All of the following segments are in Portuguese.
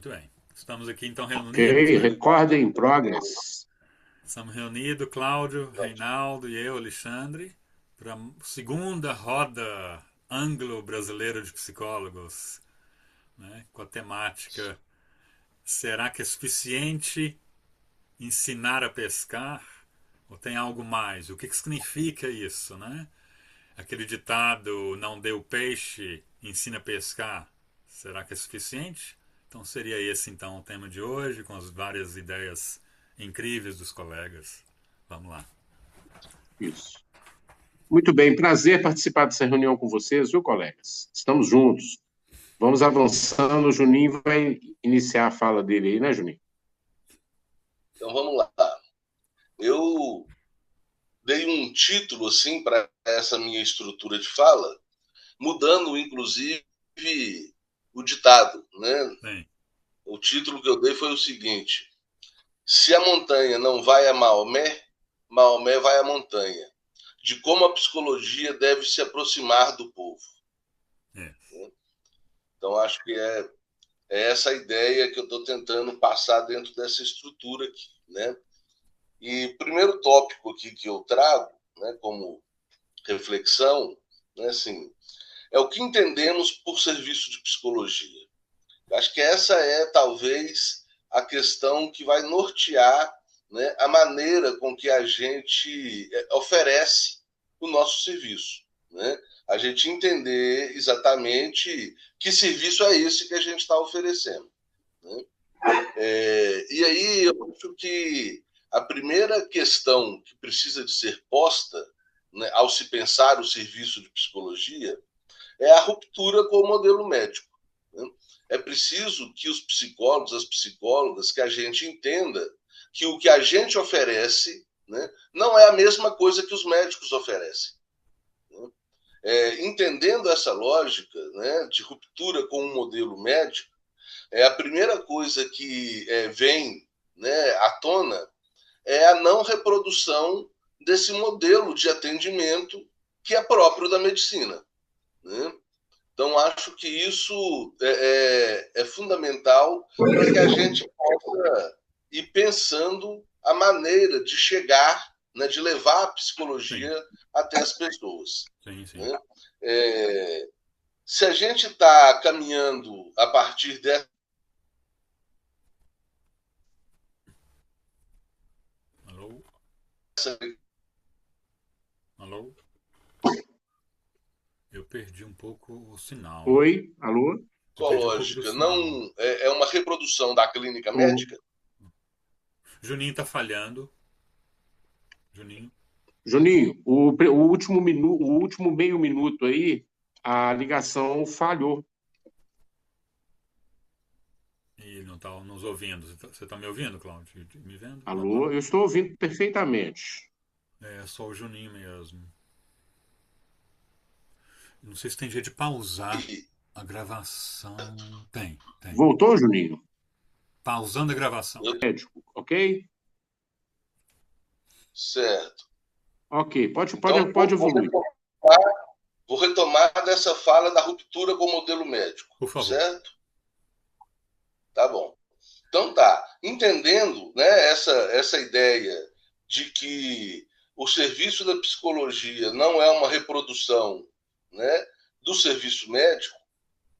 Muito bem. Estamos aqui então Ok, reunidos, né? recording in progress. Estamos reunidos, Cláudio, Ótimo. Reinaldo e eu, Alexandre, para a segunda roda anglo-brasileira de psicólogos, né? Com a temática: será que é suficiente ensinar a pescar? Ou tem algo mais? O que significa isso, né? Aquele ditado: não deu peixe, ensina a pescar. Será que é suficiente? Então seria esse então o tema de hoje, com as várias ideias incríveis dos colegas. Vamos lá. Isso. Muito bem, prazer participar dessa reunião com vocês, viu, colegas? Estamos juntos. Vamos avançando. O Juninho vai iniciar a fala dele aí, né, Juninho? Então vamos lá. Eu dei um título assim para essa minha estrutura de fala, mudando inclusive o ditado, né? Bem, O título que eu dei foi o seguinte: se a montanha não vai a Maomé, Maomé vai à montanha. De como a psicologia deve se aproximar do povo. é. Então acho que é essa ideia que eu estou tentando passar dentro dessa estrutura aqui, né? E o primeiro tópico aqui que eu trago, né, como reflexão, né, assim, é o que entendemos por serviço de psicologia. Eu acho que essa é talvez a questão que vai nortear, né, a maneira com que a gente oferece o nosso serviço, né? A gente entender exatamente que serviço é esse que a gente está oferecendo, né? E aí eu acho que a primeira questão que precisa de ser posta, né, ao se pensar o serviço de psicologia é a ruptura com o modelo médico, né? É preciso que os psicólogos, as psicólogas, que a gente entenda que o que a gente oferece, né, não é a mesma coisa que os médicos oferecem, né? Entendendo essa lógica, né, de ruptura com o modelo médico, a primeira coisa que vem, né, à tona é a não reprodução desse modelo de atendimento que é próprio da medicina, né? Então, acho que isso é fundamental para que a gente possa ir pensando a maneira de chegar, né, de levar a Sim, psicologia até as pessoas, sim, sim. né? É, se a gente está caminhando a partir dessa. Alô? Alô? Eu perdi um pouco o sinal, hein? Oi, alô? Eu perdi um pouco do Psicológica sinal. não é uma reprodução da clínica Ô, médica? Juninho tá falhando. Juninho. Juninho, o último o último meio minuto aí, a ligação falhou. E ele não tá nos ouvindo. Você tá me ouvindo, Cláudio? Me vendo? Alô? Eu estou ouvindo perfeitamente. É só o Juninho mesmo. Não sei se tem jeito de pausar E, a gravação. Tem, tem. Voltou, Juninho? Pausando a gravação. Médico, ok? certo. Ok, Então, pode evoluir. vou retomar dessa fala da ruptura com o modelo médico, Por favor. certo? Tá bom. Então tá, entendendo, né, essa ideia de que o serviço da psicologia não é uma reprodução, né, do serviço médico,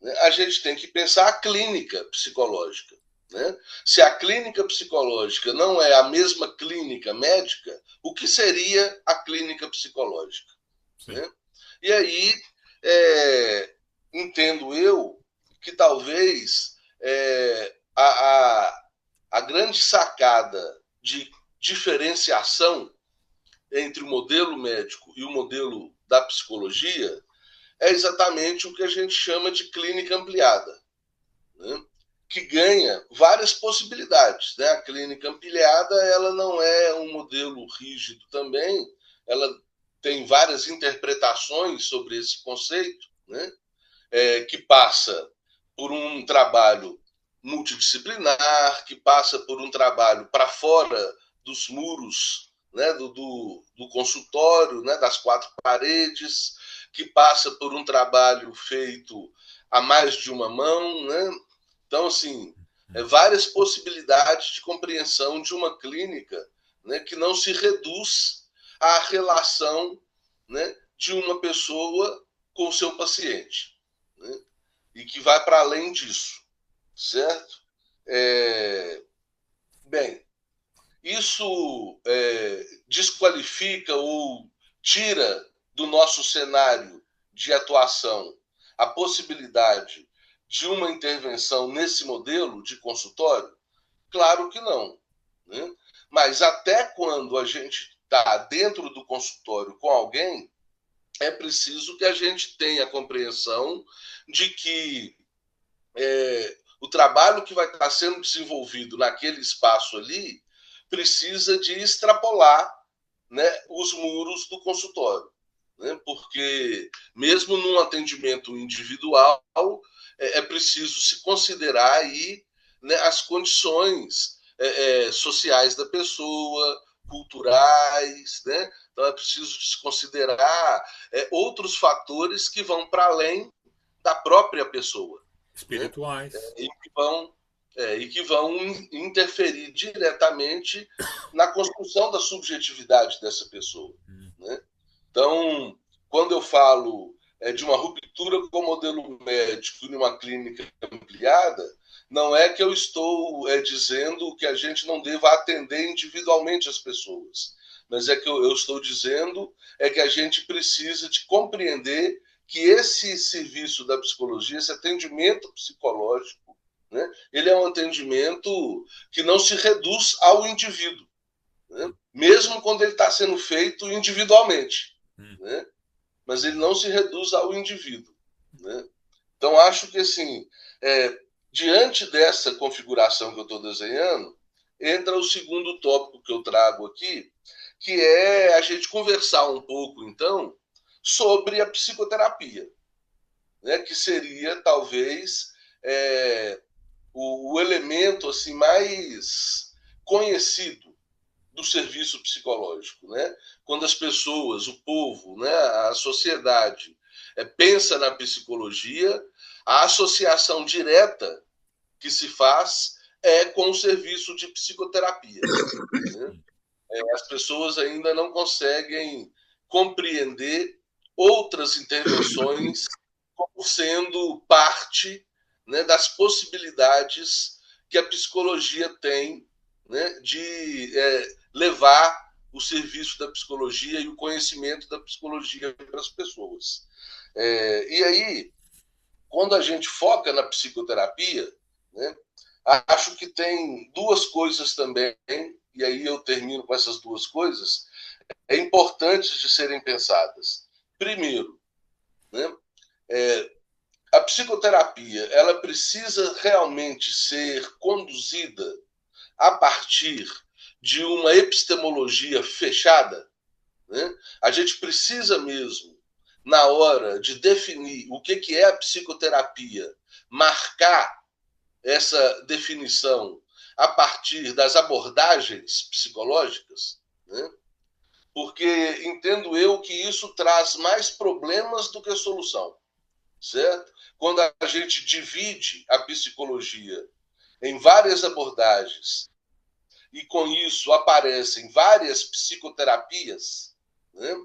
né, a gente tem que pensar a clínica psicológica, né? Se a clínica psicológica não é a mesma clínica médica, o que seria a clínica psicológica, Sim. né? E aí, é, entendo eu que talvez a grande sacada de diferenciação entre o modelo médico e o modelo da psicologia é exatamente o que a gente chama de clínica ampliada, né? Que ganha várias possibilidades, né? A clínica ampliada ela não é um modelo rígido também, ela tem várias interpretações sobre esse conceito, né? Que passa por um trabalho multidisciplinar, que passa por um trabalho para fora dos muros, né, do consultório, né, das quatro paredes, que passa por um trabalho feito a mais de uma mão, né? Então, assim, várias possibilidades de compreensão de uma clínica, né, que não se reduz à relação, né, de uma pessoa com o seu paciente, né, e que vai para além disso, certo? Bem, isso desqualifica ou tira do nosso cenário de atuação a possibilidade de uma intervenção nesse modelo de consultório? Claro que não, né? Mas até quando a gente está dentro do consultório com alguém, é preciso que a gente tenha a compreensão de que o trabalho que vai estar sendo desenvolvido naquele espaço ali precisa de extrapolar, né, os muros do consultório, né? Porque mesmo num atendimento individual é preciso se considerar aí, né, as condições sociais da pessoa, culturais, né? Então é preciso se considerar outros fatores que vão para além da própria pessoa, espirituais, né? E que vão interferir diretamente na construção da subjetividade dessa pessoa, né? Então, quando eu falo de uma ruptura com o modelo médico em uma clínica ampliada, não é que eu estou dizendo que a gente não deva atender individualmente as pessoas, mas é que eu estou dizendo que a gente precisa de compreender que esse serviço da psicologia, esse atendimento psicológico, né, ele é um atendimento que não se reduz ao indivíduo, né, mesmo quando ele está sendo feito individualmente, né, mas ele não se reduz ao indivíduo, né. Então, acho que, assim, diante dessa configuração que eu estou desenhando, entra o segundo tópico que eu trago aqui, que é a gente conversar um pouco, então, sobre a psicoterapia, né, que seria, talvez, o elemento assim, mais conhecido do serviço psicológico, né? Quando as pessoas, o povo, né, a sociedade pensa na psicologia, a associação direta que se faz é com o serviço de psicoterapia, né? As pessoas ainda não conseguem compreender outras intervenções como sendo parte, né, das possibilidades que a psicologia tem, né, de levar o serviço da psicologia e o conhecimento da psicologia para as pessoas. E aí, quando a gente foca na psicoterapia, né, acho que tem duas coisas também, e aí eu termino com essas duas coisas, importantes de serem pensadas. Primeiro, né, a psicoterapia ela precisa realmente ser conduzida a partir de uma epistemologia fechada, né? A gente precisa mesmo, na hora de definir o que é a psicoterapia, marcar essa definição a partir das abordagens psicológicas, né? Porque entendo eu que isso traz mais problemas do que solução, certo? Quando a gente divide a psicologia em várias abordagens e com isso aparecem várias psicoterapias, né?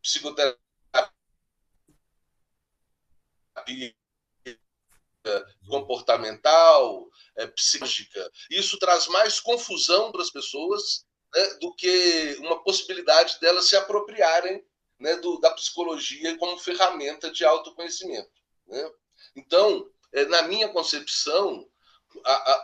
Psicoterapia comportamental, psíquica. Isso traz mais confusão para as pessoas, né, do que uma possibilidade delas se apropriarem, né, da psicologia como ferramenta de autoconhecimento, né? Então, na minha concepção,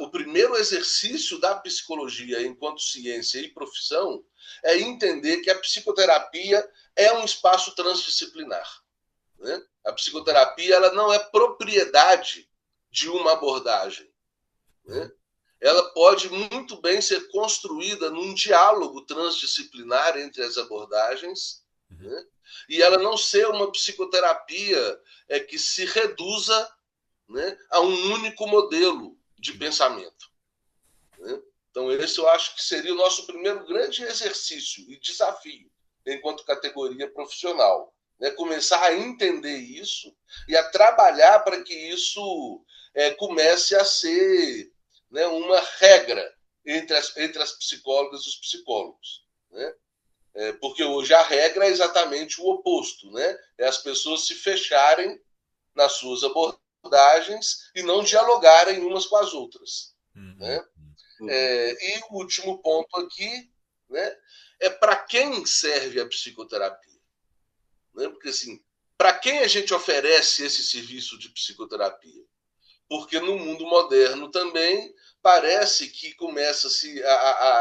o primeiro exercício da psicologia enquanto ciência e profissão é entender que a psicoterapia é um espaço transdisciplinar, né? A psicoterapia ela não é propriedade de uma abordagem, né? Ela pode muito bem ser construída num diálogo transdisciplinar entre as abordagens, né? E ela não ser uma psicoterapia que se reduza, né, a um único modelo de pensamento, né? Então, esse eu acho que seria o nosso primeiro grande exercício e desafio enquanto categoria profissional, né? Começar a entender isso e a trabalhar para que isso comece a ser, né, uma regra entre as psicólogas e os psicólogos, né? Porque hoje a regra é exatamente o oposto, né? É as pessoas se fecharem nas suas abordagens e não dialogarem umas com as outras, né? E o último ponto aqui, né, é para quem serve a psicoterapia, né? Porque assim, para quem a gente oferece esse serviço de psicoterapia? Porque no mundo moderno também parece que começa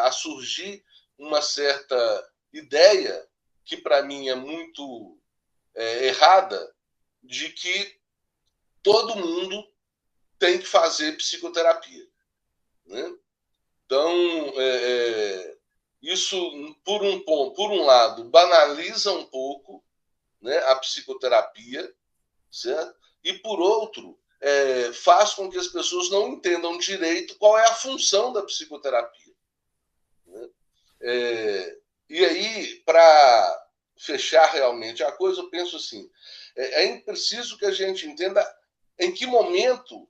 a surgir uma certa ideia, que para mim é muito errada, de que todo mundo tem que fazer psicoterapia, né? Então, isso, por um lado, banaliza um pouco, né, a psicoterapia, certo? E, por outro, faz com que as pessoas não entendam direito qual é a função da psicoterapia, né? E aí, para fechar realmente a coisa, eu penso assim, é preciso que a gente entenda em que momento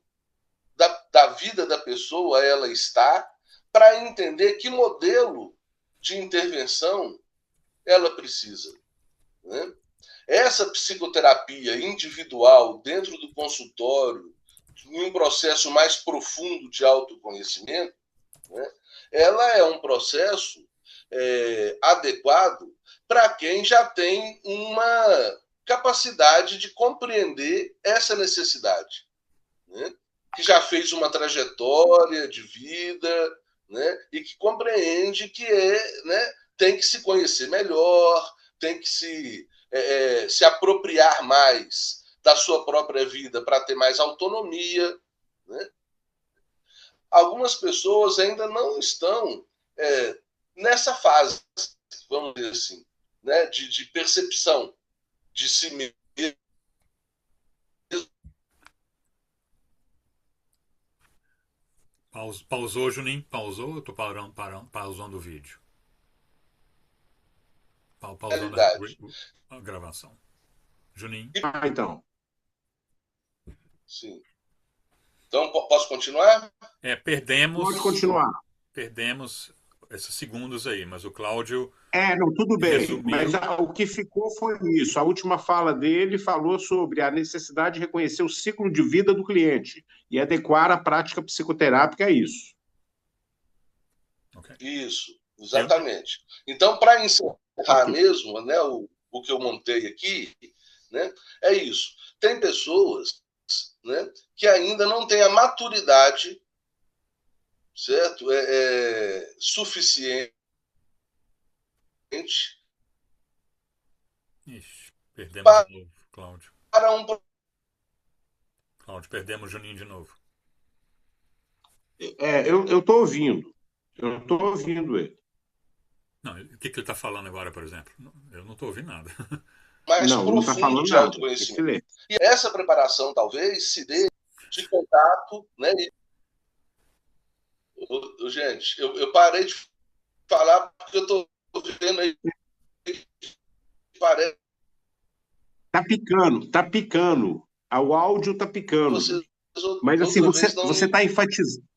da vida da pessoa ela está, para entender que modelo de intervenção ela precisa, né? Essa psicoterapia individual dentro do consultório, em um processo mais profundo de autoconhecimento, né, ela é um processo adequado para quem já tem uma capacidade de compreender essa necessidade, né? Que já fez uma trajetória de vida, né? E que compreende que né, tem que se conhecer melhor, tem que se apropriar mais da sua própria vida para ter mais autonomia, né? Algumas pessoas ainda não estão nessa fase, vamos dizer assim, né, de percepção de si mesmo. Pausou, Juninho? Pausou? Eu tô pausando o vídeo. Pausando Realidade. a gravação. Juninho? Então. Sim. Então, posso continuar? Pode continuar. Perdemos esses segundos aí, mas o Cláudio Não, tudo bem. resumiu. Mas o que ficou foi isso. A última fala dele falou sobre a necessidade de reconhecer o ciclo de vida do cliente e adequar a prática psicoterápica a isso. Okay. Isso, exatamente. Então, para encerrar mesmo, né, o que eu montei aqui, né, é isso. Tem pessoas, né, que ainda não têm a maturidade, certo? Suficiente. Ixi, perdemos de novo, Cláudio. Para um. Cláudio, perdemos o Juninho de novo. Eu estou ouvindo. Eu estou ouvindo ele. Não, o que ele está falando agora, por exemplo? Eu não estou ouvindo nada. Mais não tá profundo de autoconhecimento. E essa preparação talvez se dê de contato, né? Gente, eu parei de falar porque eu estou vendo aí. Parece. Tá picando. O áudio tá picando. Mas assim, você está enfatizando.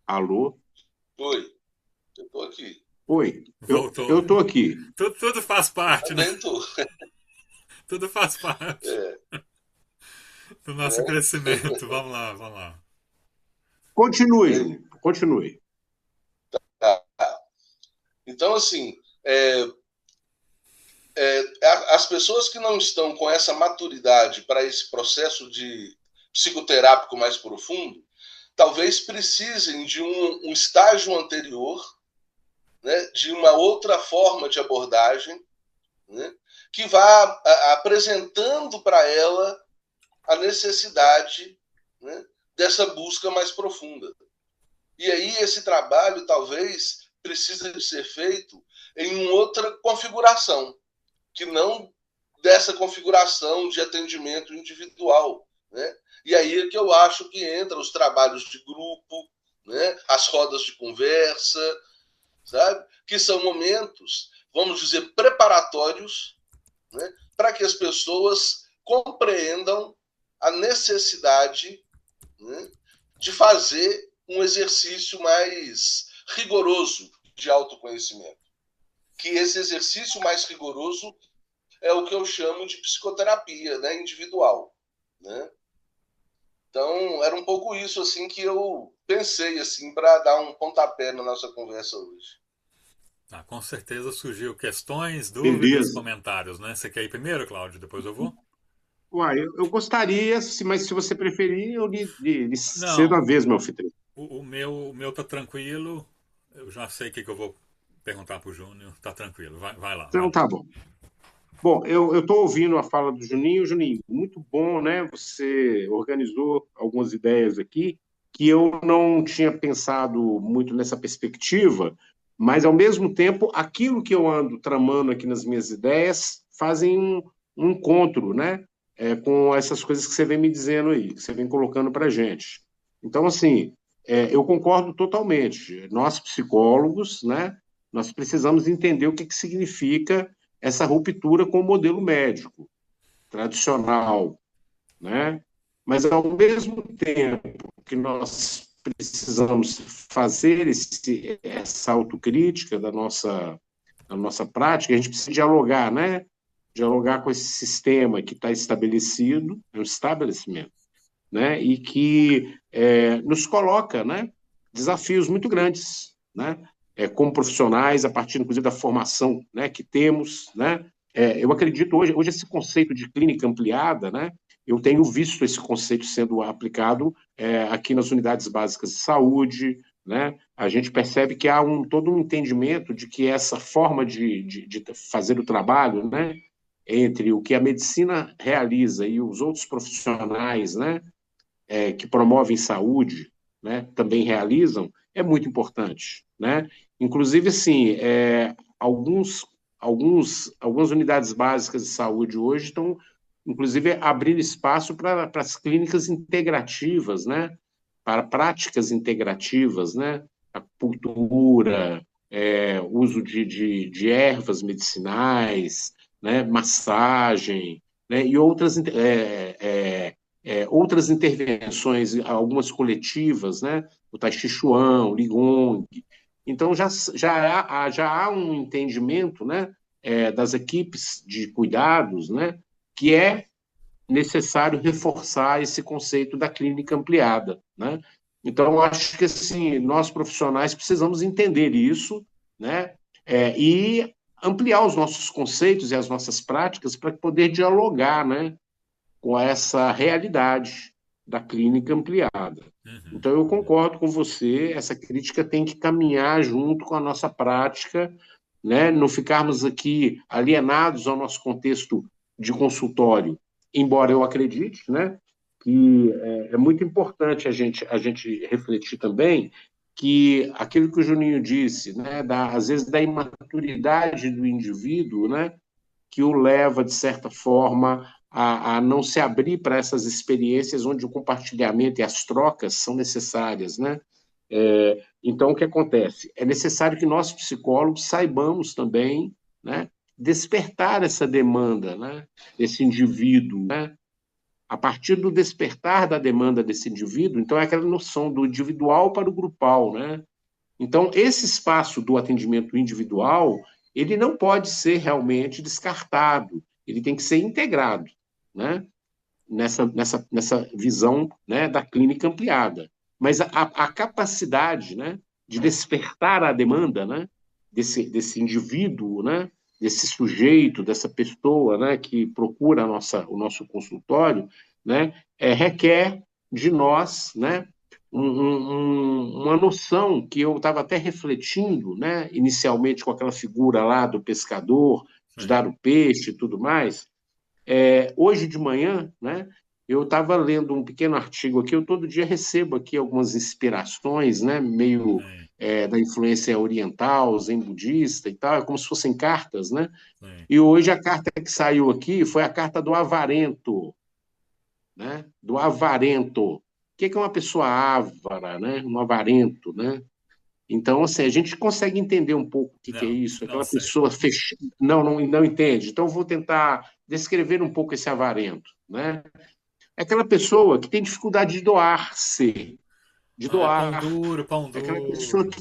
Alô? Oi, eu estou aqui. Oi, Voltou. Eu estou aqui. Tudo faz parte, né? Tô. Tudo faz parte do nosso crescimento. Vamos lá. Continue. Tá. Então, assim, as pessoas que não estão com essa maturidade para esse processo de psicoterápico mais profundo, talvez precisem de um estágio anterior, né, de uma outra forma de abordagem, né, que vá apresentando para ela a necessidade, né, dessa busca mais profunda. E aí esse trabalho talvez precise de ser feito em outra configuração, que não dessa configuração de atendimento individual, né? E aí é que eu acho que entra os trabalhos de grupo, né? As rodas de conversa, sabe? Que são momentos, vamos dizer, preparatórios, né? para que as pessoas compreendam a necessidade, né, de fazer um exercício mais rigoroso de autoconhecimento. Que esse exercício mais rigoroso é o que eu chamo de psicoterapia, né, individual, né? Então, era um pouco isso assim que eu pensei assim para dar um pontapé na nossa conversa hoje. Ah, com certeza surgiu questões, dúvidas, Beleza. comentários, né? Você quer ir primeiro, Cláudio? Depois eu vou? Uai, eu gostaria, mas se você preferir, eu lhe cedo Não, a vez, meu filho. o meu tá tranquilo. Eu já sei o que eu vou perguntar pro Júnior. Tá tranquilo. Vai lá, vai Então, lá. tá bom. Bom, eu estou ouvindo a fala do Juninho. Juninho, muito bom, né? Você organizou algumas ideias aqui que eu não tinha pensado muito nessa perspectiva, mas, ao mesmo tempo, aquilo que eu ando tramando aqui nas minhas ideias fazem um encontro, né? Com essas coisas que você vem me dizendo aí, que você vem colocando para a gente. Então, assim, eu concordo totalmente. Nós, psicólogos, né? Nós precisamos entender o que significa essa ruptura com o modelo médico tradicional, né? Mas, ao mesmo tempo que nós precisamos fazer essa autocrítica da nossa prática, a gente precisa dialogar, né? Dialogar com esse sistema que está estabelecido, é um estabelecimento, né? E que nos coloca, né? Desafios muito grandes, né? Como profissionais, a partir, inclusive, da formação, né, que temos, né? Eu acredito hoje esse conceito de clínica ampliada, né? Eu tenho visto esse conceito sendo aplicado aqui nas unidades básicas de saúde, né? A gente percebe que há todo um entendimento de que essa forma de fazer o trabalho, né, entre o que a medicina realiza e os outros profissionais, né, que promovem saúde, né, também realizam, é muito importante, né? Inclusive, assim, algumas unidades básicas de saúde hoje estão, inclusive, abrindo espaço para as clínicas integrativas, né? Para práticas integrativas, né? Acupuntura, uso de ervas medicinais, né? Massagem, né? E outras intervenções, algumas coletivas, né? O Tai Chi Chuan, o Qigong. Então, já há um entendimento, né, das equipes de cuidados, né, que é necessário reforçar esse conceito da clínica ampliada, né? Então, eu acho que assim, nós profissionais precisamos entender isso, né, e ampliar os nossos conceitos e as nossas práticas para poder dialogar, né, com essa realidade da clínica ampliada. Uhum. Então, eu concordo com você, essa crítica tem que caminhar junto com a nossa prática, né? Não ficarmos aqui alienados ao nosso contexto de consultório, embora eu acredite, né, que é muito importante a gente refletir também que aquilo que o Juninho disse, né, às vezes da imaturidade do indivíduo, né, que o leva, de certa forma, a não se abrir para essas experiências onde o compartilhamento e as trocas são necessárias, né? Então, o que acontece? É necessário que nós, psicólogos, saibamos também, né, despertar essa demanda, né, desse indivíduo, né? A partir do despertar da demanda desse indivíduo, então é aquela noção do individual para o grupal, né? Então, esse espaço do atendimento individual, ele não pode ser realmente descartado, ele tem que ser integrado, né? Nessa visão, né, da clínica ampliada. Mas a capacidade, né, de despertar a demanda, né, desse indivíduo, né, desse sujeito, dessa pessoa, né, que procura o nosso consultório, né, requer de nós, né, uma noção que eu estava até refletindo, né, inicialmente com aquela figura lá do pescador, de Sim. dar o peixe e tudo mais. Hoje de manhã, né, eu estava lendo um pequeno artigo aqui, eu todo dia recebo aqui algumas inspirações, né, meio Sim. da influência oriental, zen budista e tal, é como se fossem cartas, né? Sim. E hoje a carta que saiu aqui foi a carta do avarento, né? Do avarento. O que é uma pessoa ávara, né? Um avarento, né? Então, assim, a gente consegue entender um pouco o que é Não, isso, não aquela sei. pessoa não entende. Então, eu vou tentar descrever um pouco esse avarento, né? É aquela pessoa que tem dificuldade de doar-se, de Ah, pão doar. duro, pão É aquela pessoa duro.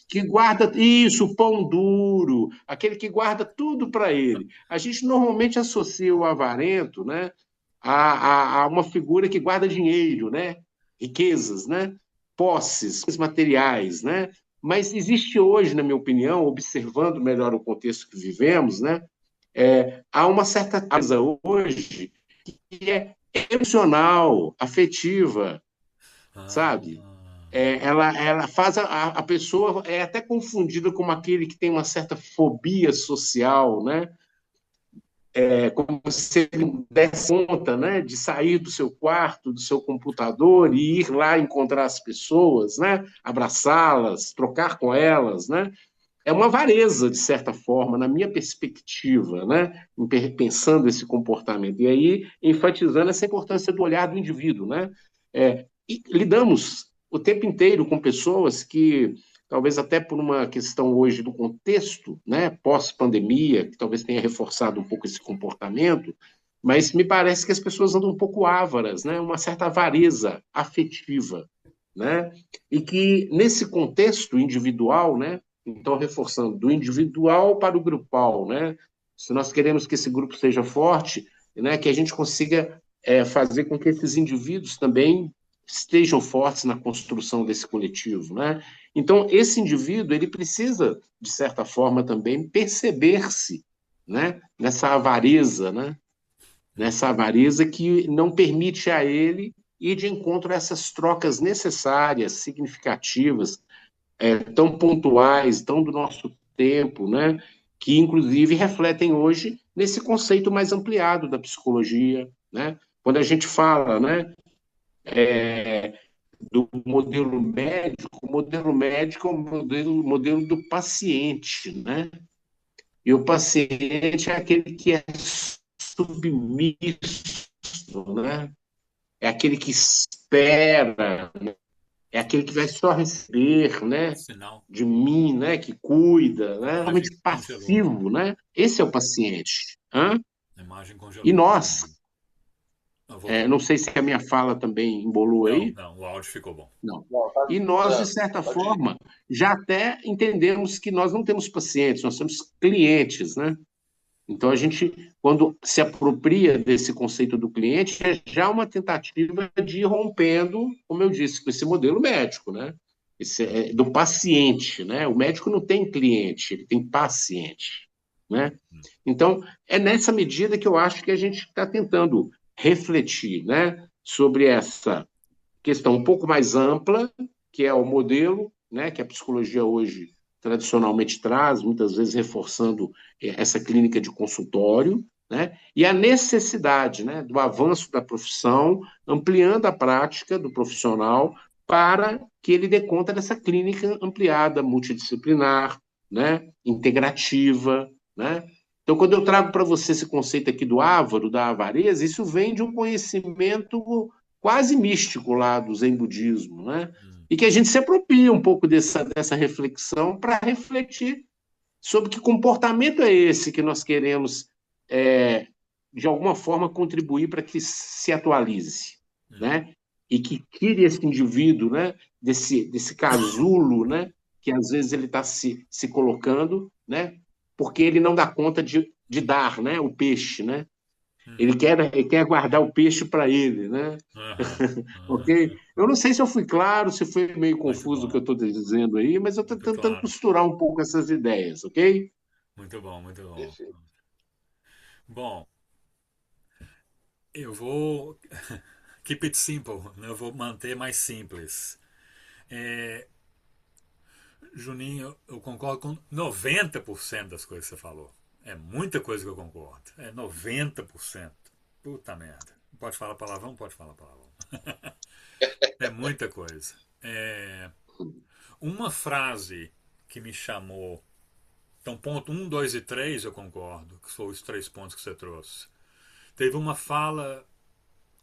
que guarda isso, pão duro, aquele que guarda tudo para ele. A gente normalmente associa o avarento, né, a uma figura que guarda dinheiro, né, riquezas, né, posses, coisas materiais, né. Mas existe hoje, na minha opinião, observando melhor o contexto que vivemos, né, há uma certa coisa hoje que é emocional, afetiva, Ah, sabe? Ela faz a pessoa é até confundida como aquele que tem uma certa fobia social, né? Como se ele desse conta, né, de sair do seu quarto, do seu computador e ir lá encontrar as pessoas, né, abraçá-las, trocar com elas, né? É uma avareza, de certa forma, na minha perspectiva, né, pensando esse comportamento. E aí, enfatizando essa importância do olhar do indivíduo. Né? E lidamos o tempo inteiro com pessoas que, talvez até por uma questão hoje do contexto, né, pós-pandemia, que talvez tenha reforçado um pouco esse comportamento, mas me parece que as pessoas andam um pouco ávaras, né, uma certa avareza afetiva. Né? E que, nesse contexto individual, né, então, reforçando, do individual para o grupal, né? Se nós queremos que esse grupo seja forte, né, que a gente consiga fazer com que esses indivíduos também estejam fortes na construção desse coletivo, né? Então, esse indivíduo, ele precisa, de certa forma, também perceber-se, né, nessa avareza, né? Nessa avareza que não permite a ele ir de encontro a essas trocas necessárias, significativas, tão pontuais, tão do nosso tempo, né? Que inclusive refletem hoje nesse conceito mais ampliado da psicologia, né? Quando a gente fala, né, do modelo médico, o modelo médico é o modelo do paciente, né? E o paciente é aquele que é submisso, né? É aquele que espera, é aquele que vai só receber, né, sinal. de mim, né, que cuida, A né, imagem realmente congelou. passivo, né? Esse é o paciente. Hã? A imagem E congelou. nós, Voltou. não sei se a minha fala também embolou Não, aí, não, o áudio ficou bom. não. Não, tá E nós, de escutando. certa Pode ir. forma, já até entendemos que nós não temos pacientes, nós temos clientes, né? Então, a gente, quando se apropria desse conceito do cliente, é já uma tentativa de ir rompendo, como eu disse, com esse modelo médico, né? Do paciente, né? O médico não tem cliente, ele tem paciente, né? Então, é nessa medida que eu acho que a gente está tentando refletir, né, sobre essa questão um pouco mais ampla, que é o modelo, né, que a psicologia hoje tradicionalmente traz, muitas vezes reforçando essa clínica de consultório, né, e a necessidade, né, do avanço da profissão, ampliando a prática do profissional para que ele dê conta dessa clínica ampliada, multidisciplinar, né, integrativa, né? Então, quando eu trago para você esse conceito aqui do ávaro, da avareza, isso vem de um conhecimento quase místico lá do Zen budismo, né? E que a gente se apropria um pouco dessa reflexão para refletir sobre que comportamento é esse que nós queremos, de alguma forma, contribuir para que se atualize, né? E que tire esse indivíduo, né, desse casulo, né, que às vezes ele está se colocando, né, porque ele não dá conta de dar, né, o peixe, né? Ele quer guardar o peixe para ele, né? Aham, Ok? aham. Eu não sei se eu fui claro, se foi meio Muito confuso o que eu bom, estou dizendo aí, mas eu estou muito tentando claro. costurar um pouco essas ideias, ok? Muito bom, muito bom. Perfeito. Bom, eu vou keep it simple, né? Eu vou manter mais simples. É, Juninho, eu concordo com 90% das coisas que você falou. É muita coisa que eu concordo. É 90%. Puta merda. Pode falar palavrão? Pode falar palavrão. É muita coisa. Uma frase que me chamou. Então, ponto um, 2 e 3 eu concordo, que foram os três pontos que você trouxe. Teve uma fala,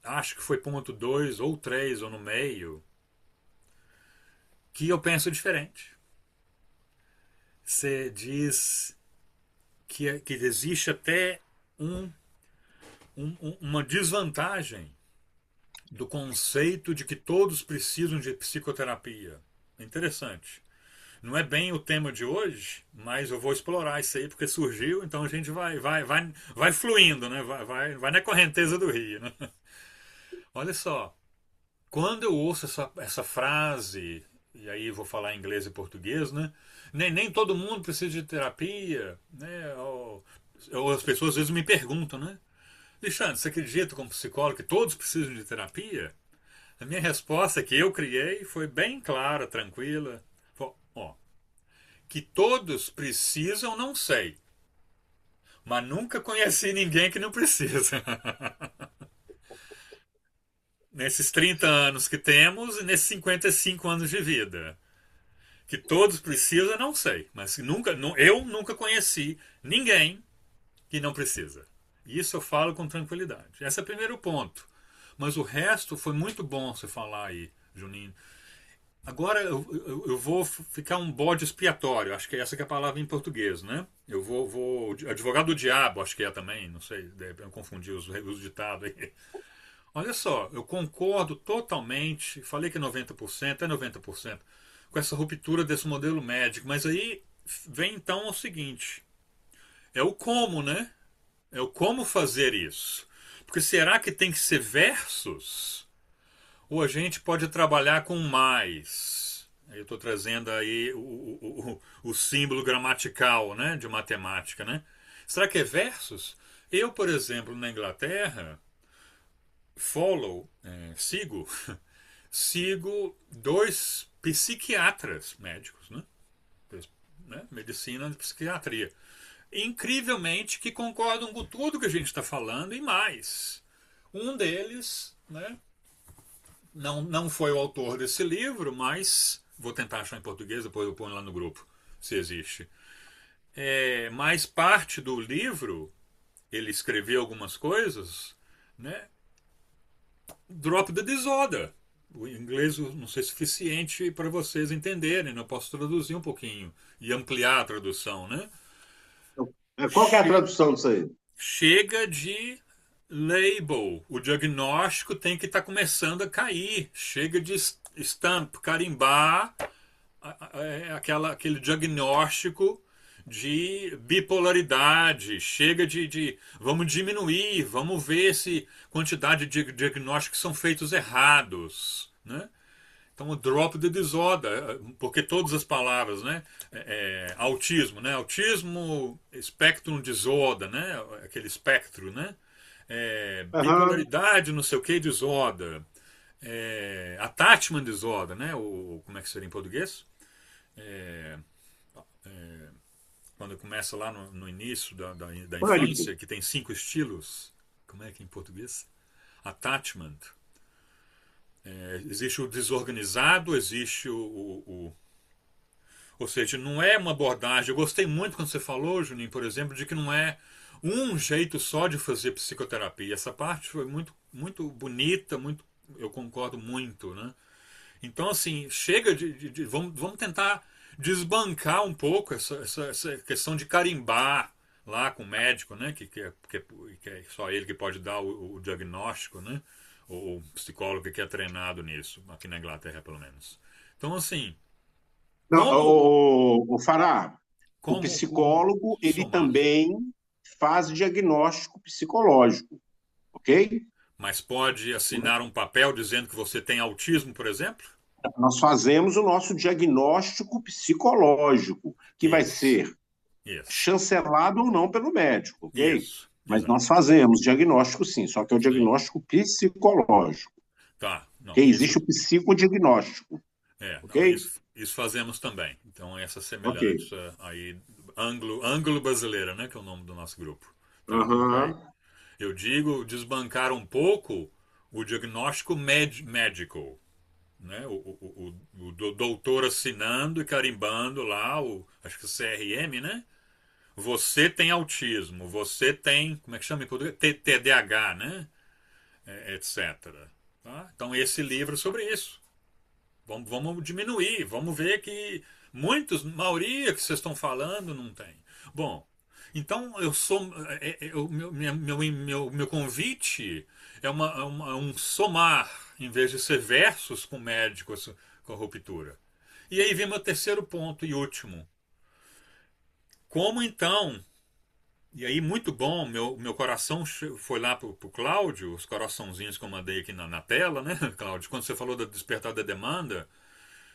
acho que foi ponto 2 ou 3 ou no meio, que eu penso diferente. Você diz que existe até um, uma desvantagem do conceito de que todos precisam de psicoterapia. É interessante. Não é bem o tema de hoje, mas eu vou explorar isso aí porque surgiu, então a gente vai fluindo, né? Vai na correnteza do rio, né? Olha só, quando eu ouço essa frase, e aí vou falar inglês e português, né? Nem todo mundo precisa de terapia, né? Ou as pessoas às vezes me perguntam, né? Alexandre, você acredita como psicólogo que todos precisam de terapia? A minha resposta que eu criei foi bem clara, tranquila. Ó, que todos precisam, não sei. Mas nunca conheci ninguém que não precisa. Nesses 30 anos que temos e nesses 55 anos de vida. Que todos precisam, não sei. Mas eu nunca conheci ninguém que não precisa. Isso eu falo com tranquilidade. Esse é o primeiro ponto. Mas o resto foi muito bom você falar aí, Juninho. Agora eu vou ficar um bode expiatório, acho que essa que é a palavra em português, né? Eu vou advogado do diabo, acho que é também, não sei, eu confundi os ditados aí. Olha só, eu concordo totalmente, falei que 90%, é 90%, com essa ruptura desse modelo médico, mas aí vem então o seguinte, é o como, né? É o como fazer isso. Porque será que tem que ser versus? Ou a gente pode trabalhar com mais? Eu estou trazendo aí o símbolo gramatical, né, de matemática, né? Será que é versus? Eu, por exemplo, na Inglaterra, sigo, sigo dois psiquiatras médicos, né? Medicina e psiquiatria. Incrivelmente que concordam com tudo que a gente está falando e mais. Um deles, né, não foi o autor desse livro, mas vou tentar achar em português, depois eu ponho lá no grupo, se existe. Mas parte do livro, ele escreveu algumas coisas, né? Drop the disorder. O inglês não sei suficiente para vocês entenderem, eu posso traduzir um pouquinho e ampliar a tradução, né? Qual que é a tradução disso aí? Chega de label. O diagnóstico tem que estar começando a cair. Chega de stamp, carimbar aquele diagnóstico de bipolaridade. Chega vamos diminuir, vamos ver se quantidade de diagnósticos são feitos errados, né? Então, o drop the disorder, porque todas as palavras, né? Autismo, né? Autismo, spectrum disorder, né? Aquele espectro, né? Aham. Bipolaridade, não sei o que, disorder. Attachment disorder, né? Como é que seria em português? É, quando começa lá no início da Pânico. infância, que tem 5 estilos. Como é que é em português? Attachment. Existe o desorganizado, existe ou seja, não é uma abordagem. Eu gostei muito quando você falou, Juninho, por exemplo, de que não é um jeito só de fazer psicoterapia. Essa parte foi muito, muito bonita, muito, eu concordo muito, né? Então, assim, chega vamos tentar desbancar um pouco essa questão de carimbar lá com o médico, né? Que é só ele que pode dar o diagnóstico, né? Ou o psicólogo que é treinado nisso, aqui na Inglaterra, pelo menos. Então, assim, Não, como, o Fará, o como psicólogo, ele somar? também faz diagnóstico psicológico, ok? Mas pode assinar um papel dizendo que você tem autismo, por exemplo? Nós fazemos o nosso diagnóstico psicológico, que vai Isso, ser isso, chancelado ou não pelo médico, ok? isso, Mas nós exato. fazemos diagnóstico sim, só que é o Sim, diagnóstico psicológico, tá. Não, ok? isso Existe o psicodiagnóstico, Não, ok? isso fazemos também. Então, essa Ok. semelhança aí, anglo-brasileira, né, que é o nome do nosso grupo. Tá, ok? Aham. Eu digo desbancar um pouco o diagnóstico medical, né? O doutor assinando e carimbando lá, acho que o CRM, né? Você tem autismo, você tem, como é que chama em português? TDAH, né? Etc. Tá? Então, esse livro é sobre isso. Vamos diminuir, vamos ver que maioria que vocês estão falando não tem. Bom, Então, meu convite é um somar, em vez de ser versus com médicos com a ruptura. E aí vem meu terceiro ponto e último. Como então? E aí, muito bom, meu coração foi lá pro Cláudio, os coraçãozinhos que eu mandei aqui na tela, né, Cláudio? Quando você falou da despertar da demanda,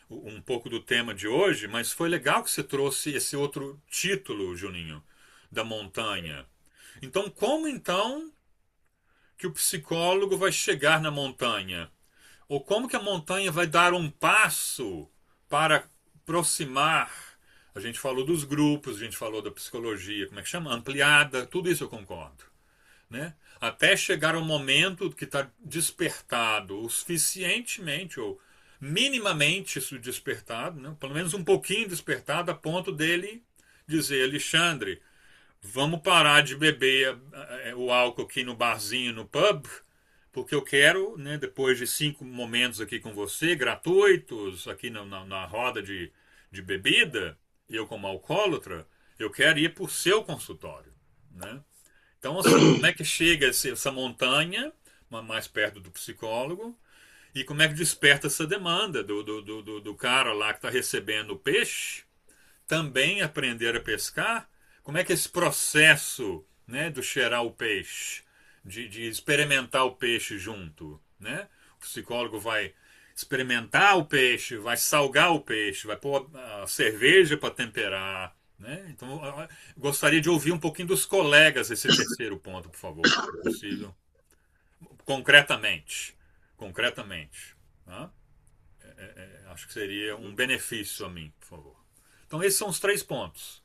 um pouco do tema de hoje, mas foi legal que você trouxe esse outro título, Juninho, da montanha. Então, como então que o psicólogo vai chegar na montanha? Ou como que a montanha vai dar um passo para aproximar? A gente falou dos grupos, a gente falou da psicologia, como é que chama? Ampliada, tudo isso eu concordo. Né? Até chegar ao momento que está despertado o suficientemente, ou minimamente despertado, né? Pelo menos um pouquinho despertado, a ponto dele dizer: Alexandre, vamos parar de beber o álcool aqui no barzinho, no pub, porque eu quero, né, depois de 5 momentos aqui com você, gratuitos, aqui na roda de bebida, eu como alcoólatra, eu quero ir para o seu consultório. Né? Então, assim, como é que chega essa montanha, mais perto do psicólogo, e como é que desperta essa demanda do cara lá que está recebendo o peixe, também aprender a pescar? Como é que esse processo, né, do cheirar o peixe, de experimentar o peixe junto, né? O psicólogo vai experimentar o peixe, vai salgar o peixe, vai pôr a cerveja para temperar, né? Então, eu gostaria de ouvir um pouquinho dos colegas esse terceiro ponto, por favor, se possível. Concretamente. Concretamente. Tá? Acho que seria um benefício a mim, por favor. Então, esses são os 3 pontos.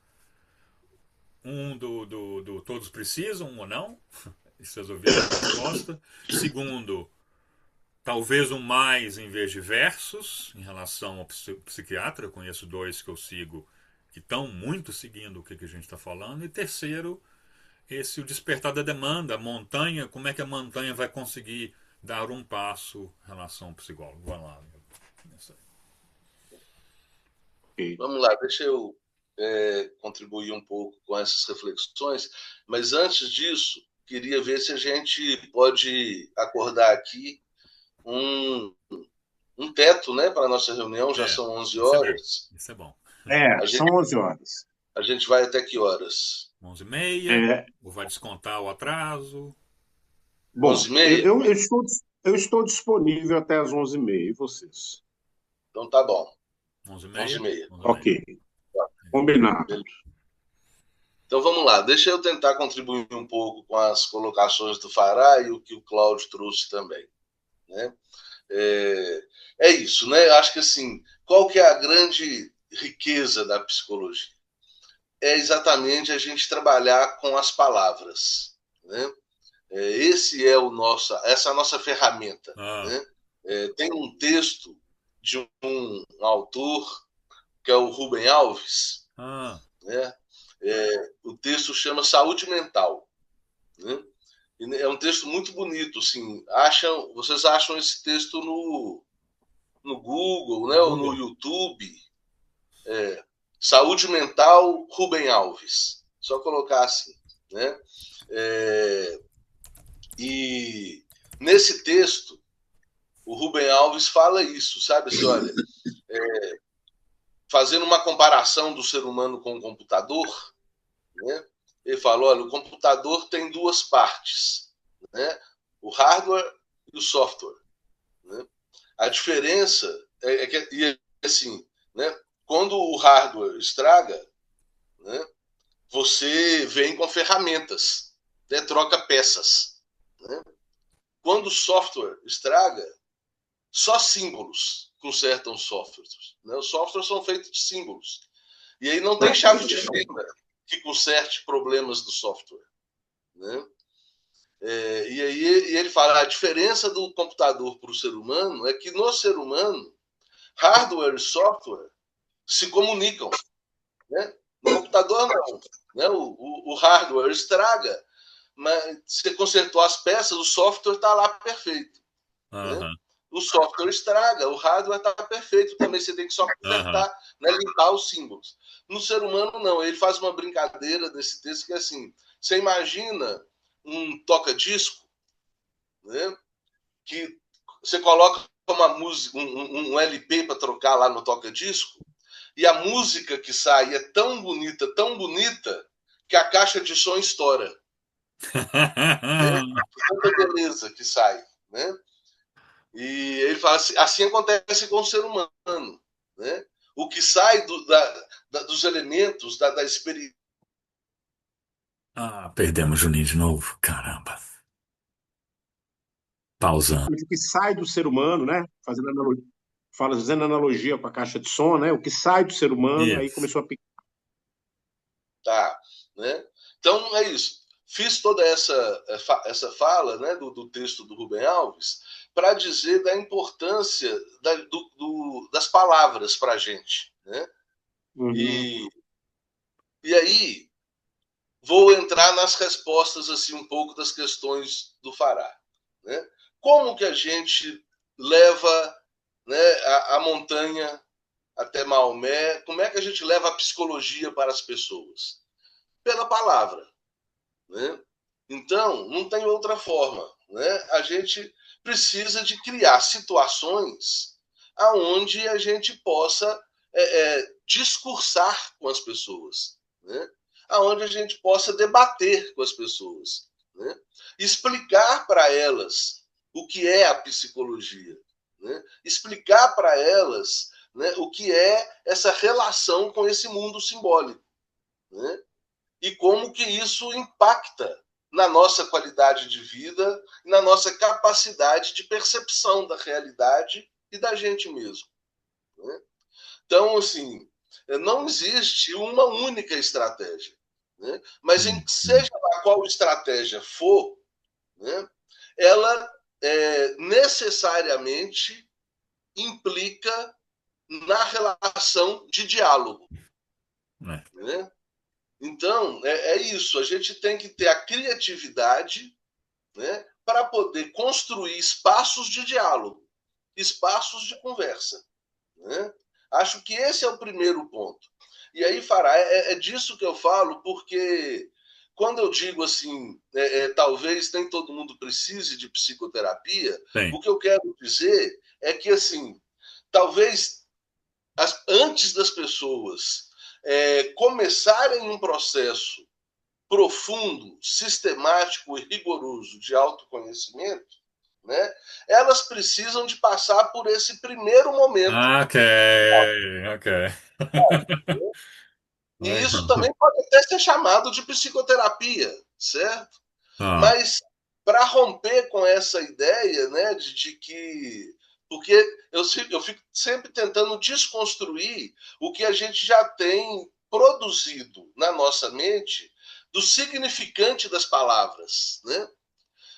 Um do todos precisam ou não. E vocês ouviram a resposta. Segundo, talvez um mais em vez de versus em relação ao psiquiatra. Eu conheço 2 que eu sigo que estão muito seguindo o que a gente está falando. E terceiro, o despertar da demanda, a montanha, como é que a montanha vai conseguir dar um passo em relação ao psicólogo? Vai lá. Vamos lá, deixa eu contribuir um pouco com essas reflexões, mas antes disso, queria ver se a gente pode acordar aqui um teto, né, para a nossa reunião. Já são 11 horas. Isso é bom. São 11 horas. A gente vai até que horas? 11h30, ou vai descontar o atraso? Bom, 11h30? Eu estou disponível até as 11h30, e vocês? Então tá bom. 11h30? Ok, combinado. Beleza. Então vamos lá, deixa eu tentar contribuir um pouco com as colocações do Fará e o que o Cláudio trouxe também. Né? É isso, né? Acho que assim, qual que é a grande riqueza da psicologia? É exatamente a gente trabalhar com as palavras. Né? Essa é a nossa ferramenta. Né? Tem um texto de um autor que é o Rubem Alves. Né? O texto chama Saúde Mental. Né? É um texto muito bonito. Assim, vocês acham esse texto no Google, né? Ou no YouTube? Saúde Mental Rubem Alves. Só colocar assim. Né? E nesse texto, o Rubem Alves fala isso, sabe? Assim, olha, fazendo uma comparação do ser humano com o computador, né? Ele falou, olha, o computador tem 2 partes, né? O hardware e o software. Né? A diferença é que, assim, né? Quando o hardware estraga, né? Você vem com ferramentas, né? Troca peças. Né? Quando o software estraga, só símbolos consertam softwares. Né? Os softwares são feitos de símbolos. E aí não tem chave de fenda que conserte problemas do software. Né? E aí ele fala, a diferença do computador para o ser humano é que no ser humano, hardware e software se comunicam. Né? No computador não. Né? O hardware estraga, mas você consertou as peças, o software está lá perfeito. Né? o software estraga, o hardware está perfeito também, você tem que só consertar, né, limpar os símbolos. No ser humano, não, ele faz uma brincadeira nesse texto que é assim, você imagina um toca-disco, né, que você coloca uma música, um LP para trocar lá no toca-disco, e a música que sai é tão bonita, que a caixa de som estoura. Né? Tanta beleza que sai, né? E ele fala assim acontece com o ser humano, né? O que sai dos elementos, da experiência. Perdemos o Juninho de novo. Caramba. Pausando. O que sai do ser humano, né? Fazendo analogia com a caixa de som, né? O que sai do ser humano, aí Isso. começou a picar. Tá, né? Então é isso. Fiz toda essa fala, né, do texto do Rubem Alves para dizer da importância das palavras para a gente, né? Uhum. E aí vou entrar nas respostas assim um pouco das questões do Fará, né? Como que a gente leva, né, a montanha até Maomé? Como é que a gente leva a psicologia para as pessoas? Pela palavra, né? Então, não tem outra forma, né? A gente precisa de criar situações aonde a gente possa discursar com as pessoas, né? Aonde a gente possa debater com as pessoas, né? Explicar para elas o que é a psicologia, né? Explicar para elas, né, o que é essa relação com esse mundo simbólico, né? E como que isso impacta na nossa qualidade de vida, na nossa capacidade de percepção da realidade e da gente mesmo, né? Então, assim, não existe uma única estratégia, né? Mas seja lá qual estratégia for, né, ela necessariamente implica na relação de diálogo, né? Então, é isso. A gente tem que ter a criatividade, né, para poder construir espaços de diálogo, espaços de conversa, né? Acho que esse é o primeiro ponto. E aí, Fará, é disso que eu falo, porque quando eu digo assim, talvez nem todo mundo precise de psicoterapia, Bem. o que eu quero dizer é que, assim, talvez antes das pessoas começarem um processo profundo, sistemático e rigoroso de autoconhecimento, né, elas precisam de passar por esse primeiro momento. Ok, ok. E isso também pode até ser chamado de psicoterapia, certo? Mas para romper com essa ideia, né, de que. Porque eu fico sempre tentando desconstruir o que a gente já tem produzido na nossa mente do significante das palavras, né?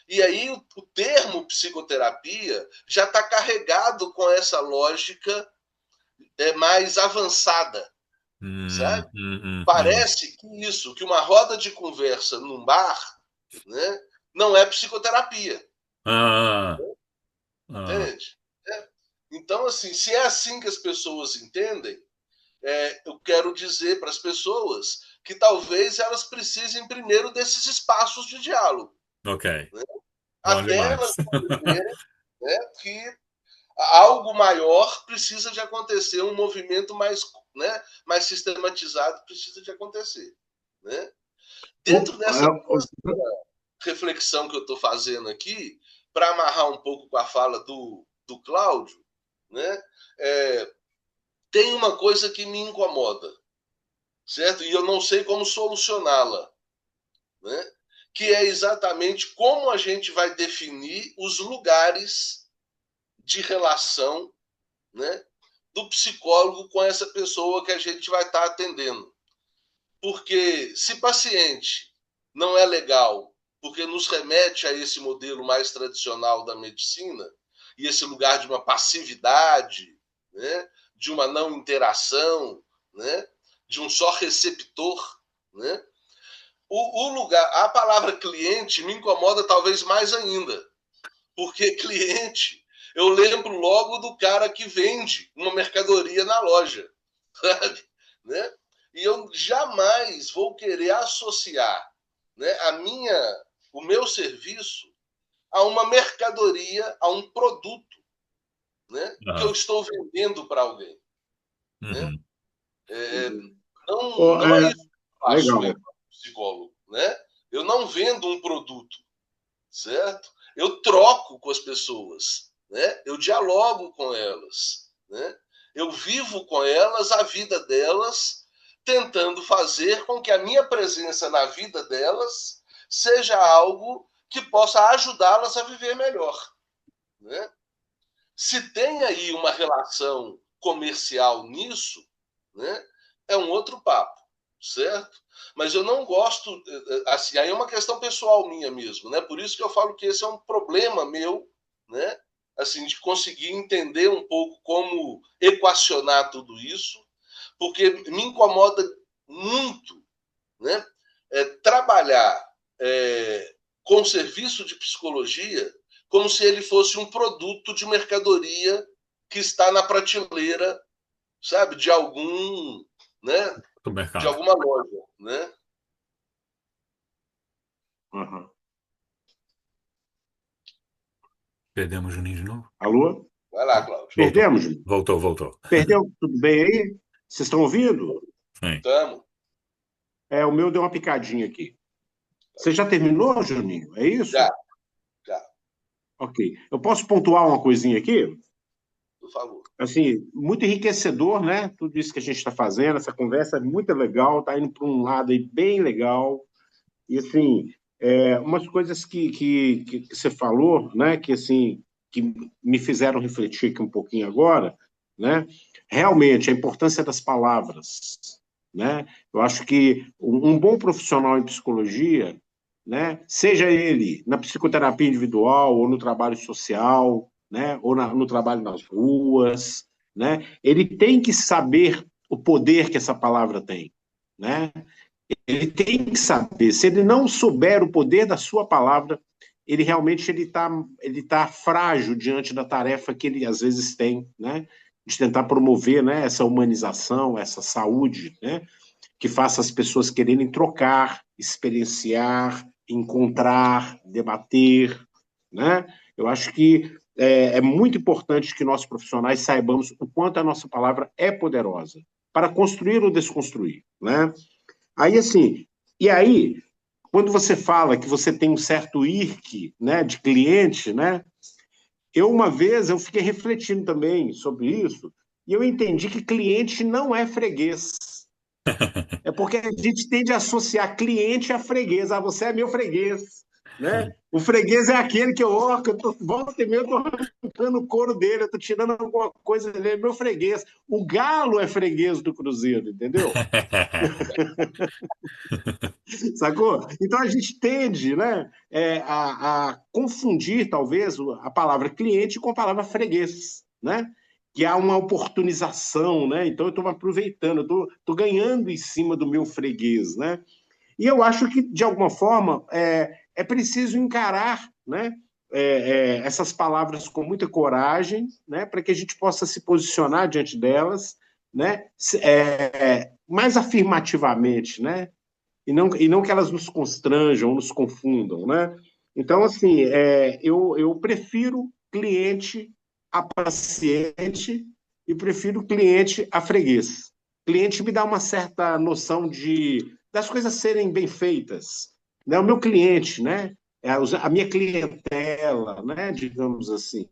E aí o termo psicoterapia já está carregado com essa lógica mais avançada, sabe? Parece que uma roda de conversa num bar, né, não é psicoterapia. Entende? Então, assim, se é assim que as pessoas entendem, eu quero dizer para as pessoas que talvez elas precisem primeiro desses espaços de diálogo. Ok. Né? Bom Até demais. elas entenderem, né, que algo maior precisa de acontecer, um movimento mais, né, mais sistematizado precisa de acontecer. Né? Dentro dessa reflexão que eu estou fazendo aqui, para amarrar um pouco com a fala do Cláudio, né, tem uma coisa que me incomoda, certo? E eu não sei como solucioná-la, né? Que é exatamente como a gente vai definir os lugares de relação, né, do psicólogo com essa pessoa que a gente vai estar atendendo. Porque se paciente não é legal, porque nos remete a esse modelo mais tradicional da medicina, e esse lugar de uma passividade, né, de uma não interação, né, de um só receptor, né, o lugar, a palavra cliente me incomoda talvez mais ainda, porque cliente eu lembro logo do cara que vende uma mercadoria na loja, sabe? Né? E eu jamais vou querer associar, né, o meu serviço a uma mercadoria, a um produto, né, que eu estou vendendo para alguém. Né? Uhum. Não é isso que eu faço, legal. psicólogo. Né? Eu não vendo um produto, certo? Eu troco com as pessoas, né? Eu dialogo com elas, né? Eu vivo com elas a vida delas, tentando fazer com que a minha presença na vida delas seja algo que possa ajudá-las a viver melhor, né? Se tem aí uma relação comercial nisso, né, é um outro papo, certo? Mas eu não gosto, assim, aí é uma questão pessoal minha mesmo, né? Por isso que eu falo que esse é um problema meu, né? Assim, de conseguir entender um pouco como equacionar tudo isso, porque me incomoda muito, né? Trabalhar com serviço de psicologia como se ele fosse um produto de mercadoria que está na prateleira, sabe, de algum, né, Do de mercado. alguma loja, né? Uhum. Perdemos o Juninho de novo? Alô? Vai lá, Cláudio. Perdemos, Juninho? Voltou. Perdeu? Tudo bem aí? Vocês estão ouvindo? Sim. Tamo. O meu deu uma picadinha aqui. Você já terminou, Juninho? É isso? Já. Ok. Eu posso pontuar uma coisinha aqui? Por favor. Assim, muito enriquecedor, né? Tudo isso que a gente está fazendo, essa conversa é muito legal, está indo para um lado aí bem legal. E, assim, umas coisas que você falou, né? Que, assim, que me fizeram refletir aqui um pouquinho agora, né? Realmente, a importância das palavras, né? Eu acho que um bom profissional em psicologia, né? Seja ele na psicoterapia individual ou no trabalho social, né? Ou no trabalho nas ruas, né? Ele tem que saber o poder que essa palavra tem, né? Ele tem que saber. Se ele não souber o poder da sua palavra, ele realmente ele tá frágil diante da tarefa que ele às vezes tem, né? De tentar promover, né, essa humanização, essa saúde, né? Que faça as pessoas quererem trocar, experienciar, encontrar, debater, né? Eu acho que é muito importante que nós profissionais saibamos o quanto a nossa palavra é poderosa para construir ou desconstruir, né? Aí, assim, e aí, quando você fala que você tem um certo IRC, né, de cliente, né, uma vez, eu fiquei refletindo também sobre isso, e eu entendi que cliente não é freguês. É porque a gente tende a associar cliente a freguês. Ah, você é meu freguês, né? O freguês é aquele que volta e meia, eu tô arrancando o couro dele, eu tô tirando alguma coisa dele, é meu freguês. O Galo é freguês do Cruzeiro, entendeu? Sacou? Então a gente tende, né, a confundir, talvez, a palavra cliente com a palavra freguês, né? Que há uma oportunização, né? Então eu estou aproveitando, eu estou ganhando em cima do meu freguês, né? E eu acho que, de alguma forma, é preciso encarar, né, essas palavras com muita coragem, né, para que a gente possa se posicionar diante delas, né, mais afirmativamente, né, e não que elas nos constranjam, nos confundam, né? Então, assim, eu prefiro cliente a paciente e prefiro cliente a freguês. Cliente me dá uma certa noção das coisas serem bem feitas, né? O meu cliente, né? A minha clientela, né? Digamos assim.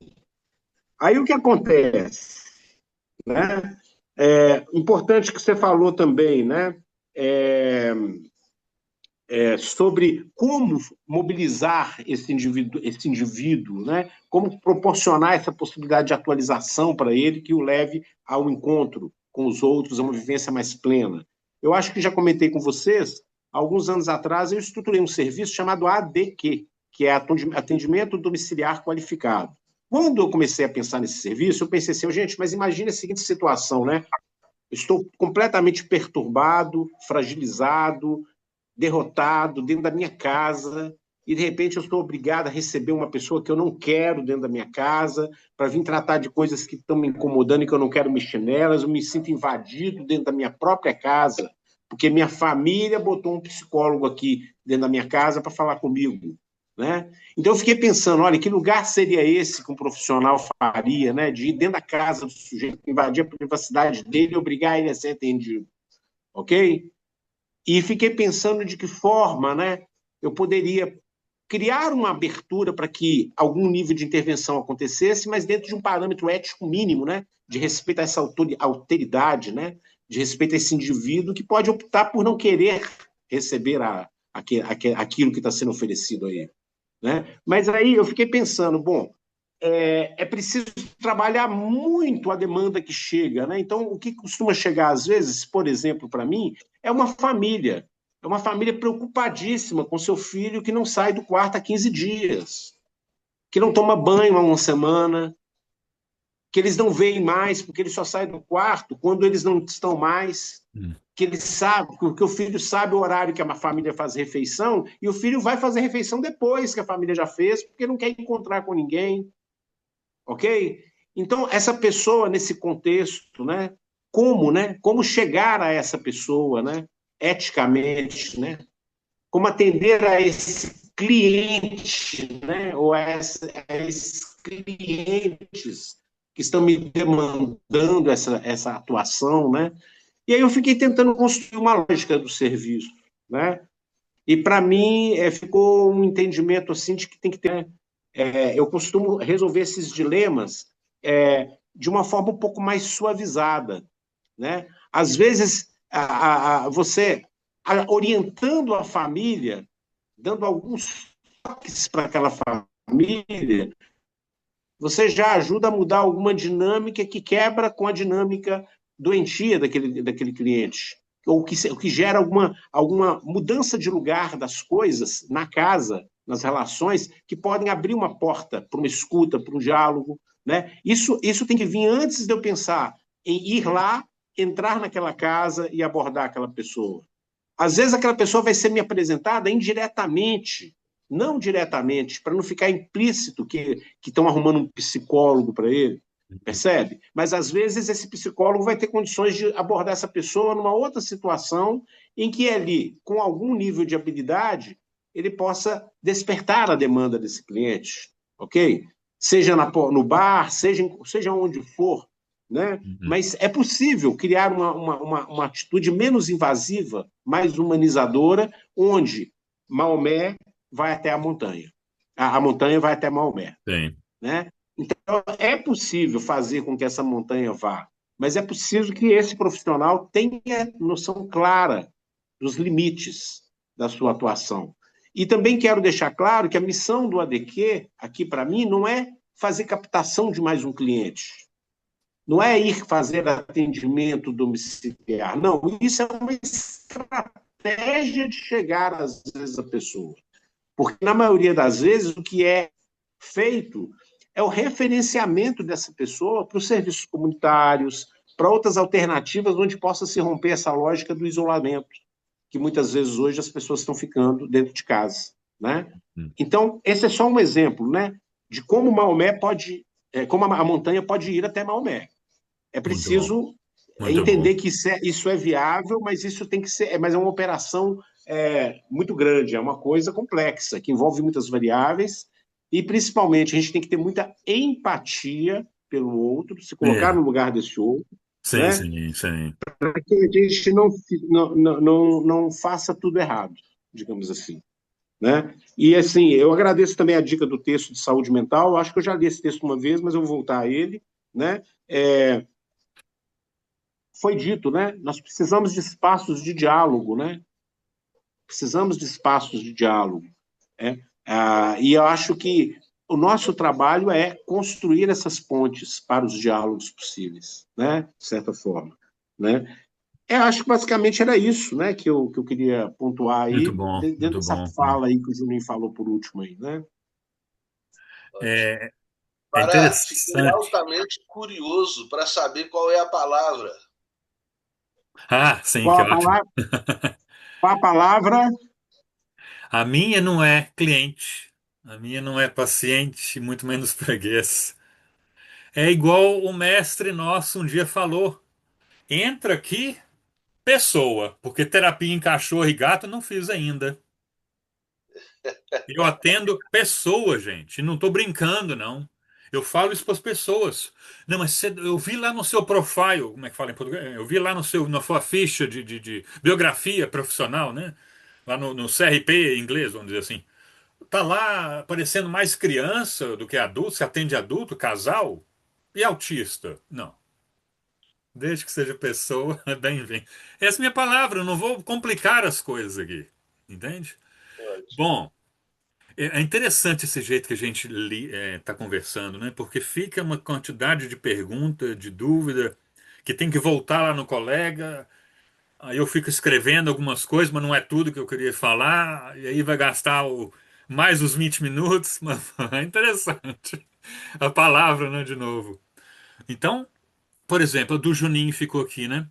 Aí o que acontece, né? Importante que você falou também, né? Sobre como mobilizar esse indivíduo, né? Como proporcionar essa possibilidade de atualização para ele que o leve ao encontro com os outros, a uma vivência mais plena. Eu acho que já comentei com vocês, alguns anos atrás, eu estruturei um serviço chamado ADQ, que é Atendimento Domiciliar Qualificado. Quando eu comecei a pensar nesse serviço, eu pensei assim, gente, mas imagine a seguinte situação, né? Estou completamente perturbado, fragilizado, derrotado dentro da minha casa. e de repente eu estou obrigado a receber uma pessoa que eu não quero dentro da minha casa, para vir tratar de coisas que estão me incomodando e que eu não quero mexer nelas, eu me sinto invadido dentro da minha própria casa, porque minha família botou um psicólogo aqui dentro da minha casa para falar comigo, né? Então eu fiquei pensando, olha, que lugar seria esse que um profissional faria, né? De ir dentro da casa do sujeito, invadir a privacidade dele e obrigar ele a ser atendido, ok? E fiquei pensando de que forma, né, eu poderia criar uma abertura para que algum nível de intervenção acontecesse, mas dentro de um parâmetro ético mínimo, né, de respeito a essa alteridade, né, de respeito a esse indivíduo que pode optar por não querer receber aquilo que está sendo oferecido a ele, né? Mas aí eu fiquei pensando, bom, é preciso trabalhar muito a demanda que chega, né? Então, o que costuma chegar às vezes, por exemplo, para mim, é uma família preocupadíssima com seu filho que não sai do quarto há 15 dias, que não toma banho há uma semana, que eles não veem mais porque ele só sai do quarto quando eles não estão mais, que ele sabe, que o filho sabe o horário que a família faz refeição e o filho vai fazer refeição depois que a família já fez, porque não quer encontrar com ninguém, ok? Então, essa pessoa, nesse contexto, né, como chegar a essa pessoa, né, eticamente, né, como atender a esse cliente, né, ou a esses clientes que estão me demandando essa atuação, né? E aí eu fiquei tentando construir uma lógica do serviço, né? E para mim ficou um entendimento assim de que tem que ter. Eu costumo resolver esses dilemas de uma forma um pouco mais suavizada, né? Às vezes você orientando a família, dando alguns toques para aquela família, você já ajuda a mudar alguma dinâmica que quebra com a dinâmica doentia daquele cliente, ou que gera alguma mudança de lugar das coisas na casa, nas relações, que podem abrir uma porta para uma escuta, para um diálogo, né? Isso tem que vir antes de eu pensar em ir lá, entrar naquela casa e abordar aquela pessoa. Às vezes aquela pessoa vai ser me apresentada indiretamente, não diretamente, para não ficar implícito que estão arrumando um psicólogo para ele, percebe? Mas às vezes esse psicólogo vai ter condições de abordar essa pessoa numa outra situação em que ele, com algum nível de habilidade, ele possa despertar a demanda desse cliente, ok? Seja no bar, seja onde for, né? Mas é possível criar uma atitude menos invasiva, mais humanizadora, onde Maomé vai até a montanha. A montanha vai até Maomé. Sim. Né? Então, é possível fazer com que essa montanha vá, mas é preciso que esse profissional tenha noção clara dos limites da sua atuação. E também quero deixar claro que a missão do ADQ, aqui para mim, não é fazer captação de mais um cliente. Não é ir fazer atendimento domiciliar. Não, isso é uma estratégia de chegar, às vezes, à pessoa. Porque, na maioria das vezes, o que é feito é o referenciamento dessa pessoa para os serviços comunitários, para outras alternativas onde possa se romper essa lógica do isolamento, que muitas vezes hoje as pessoas estão ficando dentro de casa, né? Então, esse é só um exemplo, né, de como Maomé pode, como a montanha pode ir até Maomé. É preciso entender que isso é viável, mas isso tem que ser, mas é uma operação muito grande, é uma coisa complexa, que envolve muitas variáveis, e principalmente a gente tem que ter muita empatia pelo outro, se colocar no lugar desse outro, sim, né? sim. Para que a gente não faça tudo errado, digamos assim. Né? E assim, eu agradeço também a dica do texto de saúde mental, eu acho que eu já li esse texto uma vez, mas eu vou voltar a ele, né? Foi dito, né? Nós precisamos de espaços de diálogo, né? Precisamos de espaços de diálogo. E eu acho que o nosso trabalho é construir essas pontes para os diálogos possíveis, né? De certa forma, né? Acho que basicamente era isso, né? Que eu queria pontuar aí, dentro dessa fala aí que o Juninho falou por último aí, né? É Pará, fiquei interessante. altamente curioso para saber qual é a palavra. Sim, que ótimo. Qual a palavra? A minha não é cliente, a minha não é paciente, muito menos freguês. É igual o mestre nosso um dia falou: entra aqui, pessoa, porque terapia em cachorro e gato eu não fiz ainda. Eu atendo pessoas, gente, e não estou brincando, não. Eu falo isso para as pessoas. Não, mas eu vi lá no seu profile, como é que fala em português? Eu vi lá no seu, na sua ficha de biografia profissional, né? Lá no CRP em inglês, vamos dizer assim. Tá lá aparecendo mais criança do que adulto, se atende adulto, casal e autista. Não. Desde que seja pessoa, bem-vindo. Essa é a minha palavra, eu não vou complicar as coisas aqui. Entende? Pode. Bom, é interessante esse jeito que a gente está conversando, né? Porque fica uma quantidade de pergunta, de dúvida, que tem que voltar lá no colega. Aí eu fico escrevendo algumas coisas, mas não é tudo que eu queria falar. E aí vai gastar mais os 20 minutos. Mas é interessante. A palavra, né, de novo. Então, por exemplo, a do Juninho ficou aqui, né?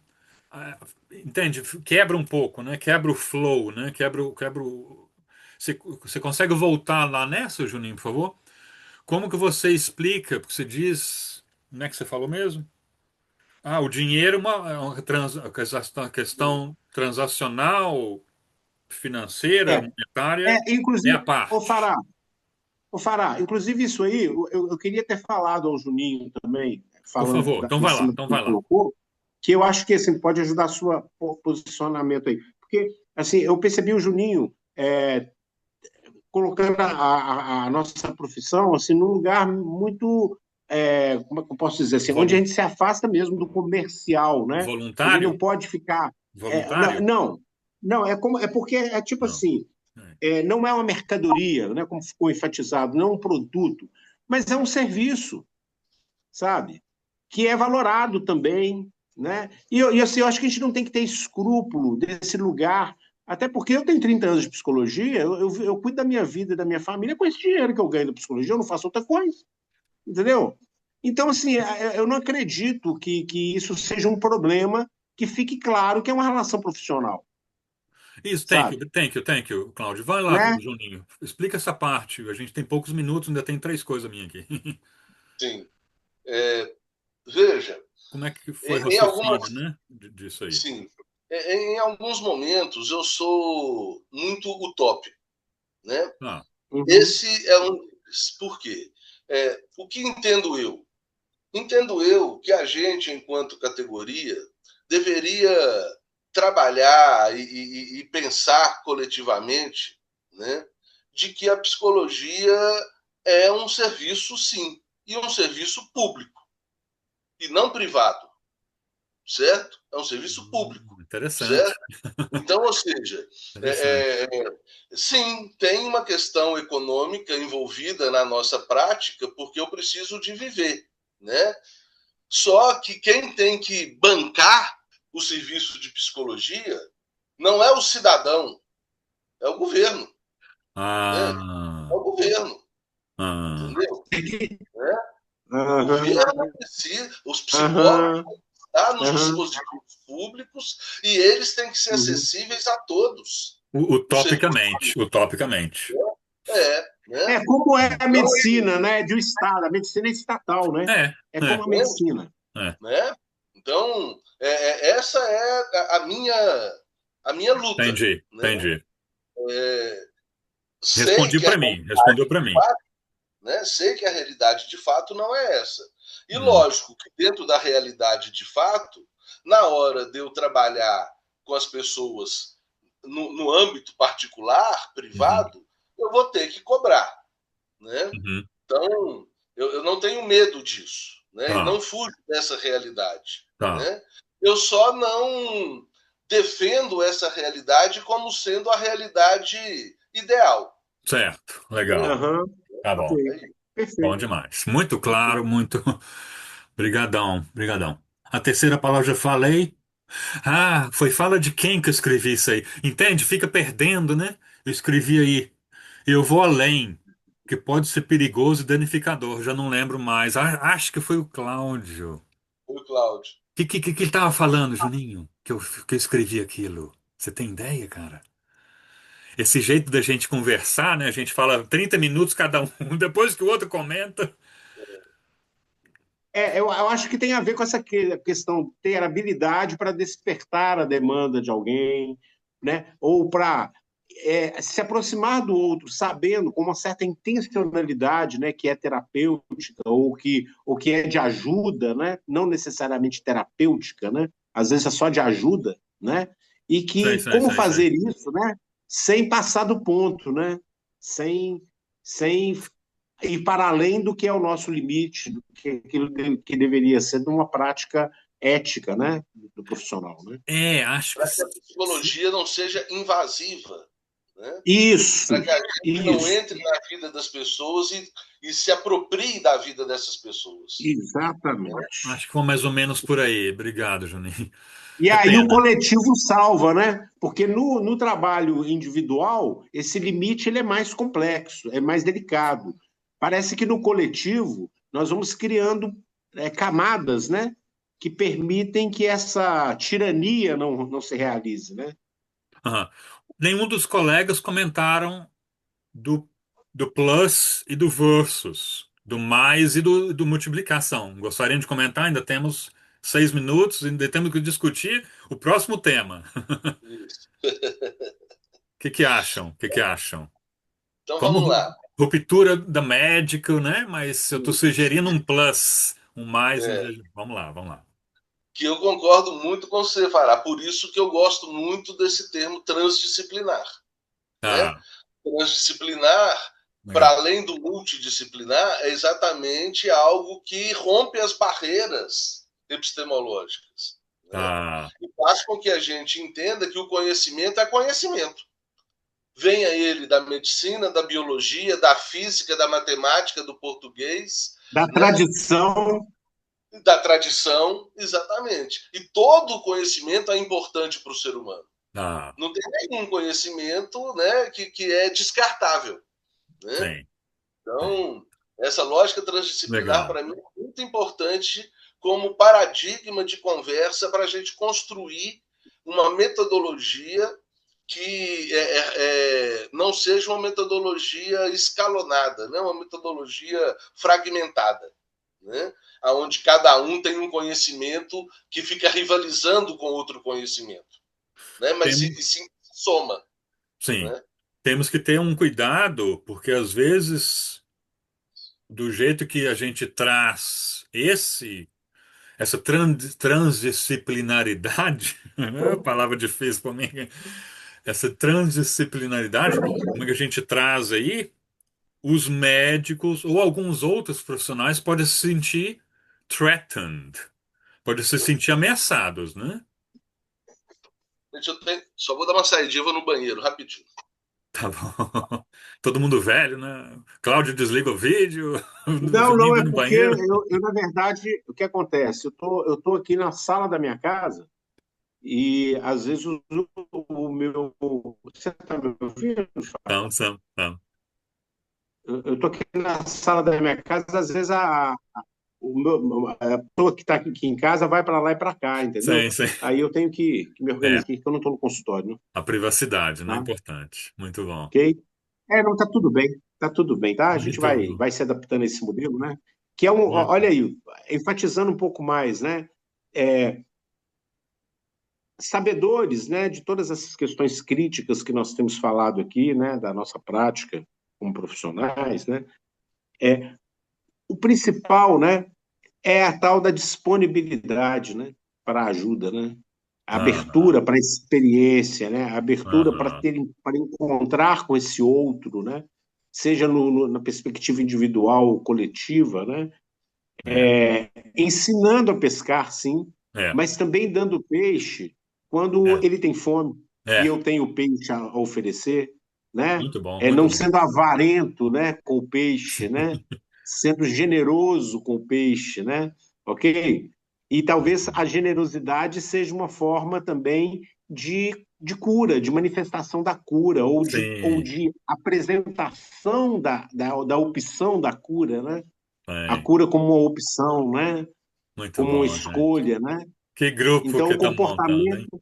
Ah, entende? Quebra um pouco, né? Quebra o flow, né? Você consegue voltar lá nessa, Juninho, por favor? Como que você explica? Porque você diz. Como é que você falou mesmo? Ah, o dinheiro uma questão transacional, É, financeira, monetária, é inclusive, a parte. Ô Fará, inclusive isso aí, eu queria ter falado ao Juninho também, Por falando favor, então em vai lá, cima do então que ele vai lá. colocou, que eu acho que assim, pode ajudar a sua posicionamento aí. Porque assim, eu percebi o Juninho colocando a nossa profissão assim, num lugar muito, como é que eu posso dizer assim, onde a Volu- gente se afasta mesmo do comercial, né? Ele não Voluntário? pode ficar. Não, Voluntário? não, é porque é tipo Não. assim, É. não é uma mercadoria, né, como ficou enfatizado, não é um produto, mas é um serviço, sabe? Que é valorado também, né? Assim, eu acho que a gente não tem que ter escrúpulo desse lugar, até porque eu tenho 30 anos de psicologia, eu cuido da minha vida e da minha família com esse dinheiro que eu ganho da psicologia, eu não faço outra coisa, entendeu? Então, assim, eu não acredito que isso seja um problema, que fique claro que é uma relação profissional, Isso, sabe? thank you, Cláudio. Vai lá, Né? Juninho. Explica essa parte. A gente tem poucos minutos, ainda tem três coisas minhas aqui. Sim. É, veja, Como é que foi o em algumas, raciocínio, né? Disso aí. sim, em alguns momentos eu sou muito utópico, né? Ah, Uhum. Esse é um por quê? O que entendo eu? Entendo eu que a gente, enquanto categoria, deveria trabalhar e pensar coletivamente, né, de que a psicologia é um serviço, sim, e um serviço público, e não privado, certo? É um serviço público, interessante. certo? Então, ou seja, Interessante. é, é, sim, tem uma questão econômica envolvida na nossa prática, porque eu preciso de viver, né? Só que quem tem que bancar o serviço de psicologia não é o cidadão, é o governo, né? É Ah, o governo, ah. entendeu? Né? O Aham, governo precisa, os psicólogos aham, estão nos aham, dispositivos públicos e eles têm que ser uhum. acessíveis a todos. O serviço Utopicamente, utopicamente. né? Como é a Então, medicina, né, de um estado, a medicina é estatal, né? É, É como é, a medicina. é. né? Então, essa é a minha luta, Entendi, né? entendi. Sei que a Respondeu para mim. né? Sei que a realidade de fato não é essa. E Hum, lógico que dentro da realidade de fato, na hora de eu trabalhar com as pessoas no âmbito particular, uhum, privado, eu vou ter que cobrar, né? uhum. Então, eu não tenho medo disso, né? E Tá, não fujo dessa realidade, tá, né? Eu só não defendo essa realidade como sendo a realidade ideal, certo, entendeu? legal. Aham, Tá ok, bom, bom perfeito. demais. Muito claro, Perfeito. muito. Brigadão, brigadão. A terceira palavra eu já falei. Ah, foi fala de quem que eu escrevi isso aí? Entende? Fica perdendo, né? Eu escrevi aí. Eu vou além, que pode ser perigoso e danificador. Já não lembro mais. Acho que foi o Cláudio. Oi, Cláudio. Que ele estava falando, Juninho? Que eu escrevi aquilo. Você tem ideia, cara? esse jeito da gente conversar, né? A gente fala 30 minutos cada um, depois que o outro comenta. Eu acho que tem a ver com essa questão de ter habilidade para despertar a demanda de alguém, né? Ou para se aproximar do outro, sabendo com uma certa intencionalidade, né, que é terapêutica ou que é de ajuda, né? Não necessariamente terapêutica, né? Às vezes é só de ajuda, né? E Sei, que sei, como sei, sei. fazer isso, né? Sem passar do ponto, né? Sem, sem ir para além do que é o nosso limite, do que deveria ser de uma prática ética, né, do profissional, né? É, acho que Para que a psicologia não seja invasiva, né? Isso, Para que a gente não isso, entre na vida das pessoas e se aproprie da vida dessas pessoas. exatamente. acho que foi mais ou menos por aí. Obrigado, Juninho. E É aí o pena. coletivo salva, né? Porque no trabalho individual, esse limite ele é mais complexo, é mais delicado. Parece que no coletivo nós vamos criando camadas, né? Que permitem que essa tirania não se realize, né? Aham. Nenhum dos colegas comentaram do, do plus e do versus, do mais e do multiplicação. Gostariam de comentar? Ainda temos 6 minutos, ainda temos que discutir o próximo tema. Isso. O que que acham? O que que acham? Então Como vamos lá. ruptura da médica, né? Mas eu estou sugerindo um plus, um mais. É, Vamos lá, vamos lá. que eu concordo muito com você, Fará. Por isso que eu gosto muito desse termo transdisciplinar. Né? Tá, Transdisciplinar, para legal. além do multidisciplinar, é exatamente algo que rompe as barreiras epistemológicas. Né? Tá, E faz com que a gente entenda que o conhecimento é conhecimento. Venha ele da medicina, da biologia, da física, da matemática, do português, Da né? tradição, Da tradição, exatamente. E todo o conhecimento é importante para o ser humano. tá, Não tem nenhum conhecimento, né, que é descartável. Né? sim, sim. Então, essa lógica transdisciplinar, Legal. para mim, é muito importante como paradigma de conversa para a gente construir uma metodologia que não seja uma metodologia escalonada, né? Uma metodologia fragmentada, né? Onde cada um tem um conhecimento que fica rivalizando com outro conhecimento, né? Mas Temos, se soma. sim, Né? temos que ter um cuidado, porque às vezes, do jeito que a gente traz essa transdisciplinaridade, palavra difícil para mim, essa transdisciplinaridade, como é que a gente traz aí, os médicos ou alguns outros profissionais podem se sentir threatened, podem se sentir ameaçados, né? Gente, só vou dar uma saidinha, vou no banheiro, rapidinho. Tá bom. Todo mundo velho, né? Cláudio desliga o vídeo, não Juninho vai é no porque banheiro. na verdade, o que acontece? Eu tô aqui na sala da minha casa e às vezes o meu. Você está me ouvindo? Então, então. Eu tô aqui na sala da minha casa, às vezes a pessoa que está aqui em casa vai para lá e para cá, entendeu? Sim, sim. Aí eu tenho que me organizar, É, porque eu não estou no consultório, né? a privacidade, né? É Tá? importante. Muito bom. Ok? Não, tá tudo bem, tá? A gente Muito bom. vai se adaptando a esse modelo, né? Que é Muito. olha aí, enfatizando um pouco mais, né? É, sabedores, né, de todas essas questões críticas que nós temos falado aqui, né, da nossa prática como profissionais, né? O principal, né, é a tal da disponibilidade, né, para a ajuda, né? A Aham, abertura para a experiência, né? A abertura aham. para encontrar com esse outro, né? Seja na perspectiva individual ou coletiva, né? É, Ensinando a pescar, sim, é, mas também dando peixe quando é, ele tem fome e é. eu tenho peixe a oferecer, né? Muito bom, Não muito bom. sendo avarento, né, com o peixe, né? Sendo generoso com o peixe, né? Ok? E Muito talvez bom. a generosidade seja uma forma também de cura, de manifestação da cura, ou Sim, de apresentação da opção da cura, né? A sim. cura como uma opção, né? Muito Como uma bom, gente. escolha, né? Que grupo Então, que o estão montando, hein? comportamento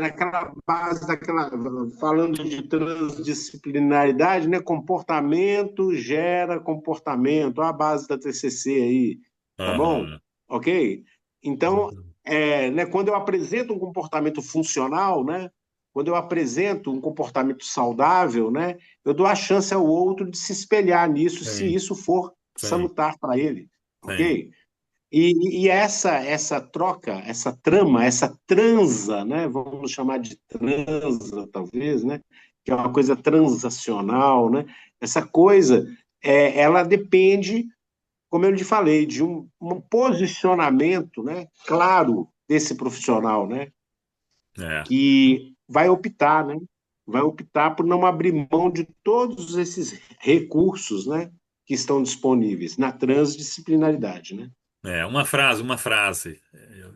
naquela base daquela, falando de transdisciplinaridade, né? Comportamento gera comportamento, a base da TCC aí, tá bom? Aham. Ok? Então, né, quando eu apresento um comportamento funcional, né? Quando eu apresento um comportamento saudável, né? Eu dou a chance ao outro de se espelhar nisso, se Sim, isso for sim, salutar para ele, sim. ok? E essa troca, essa trama, essa transa, né? Vamos chamar de transa, talvez, né? Que é uma coisa transacional, né? Essa coisa, ela depende, como eu lhe falei, de um posicionamento, né? Claro desse profissional, né? É. Que vai optar, né? Vai optar por não abrir mão de todos esses recursos, né? Que estão disponíveis na transdisciplinaridade, né? É, uma frase, uma frase.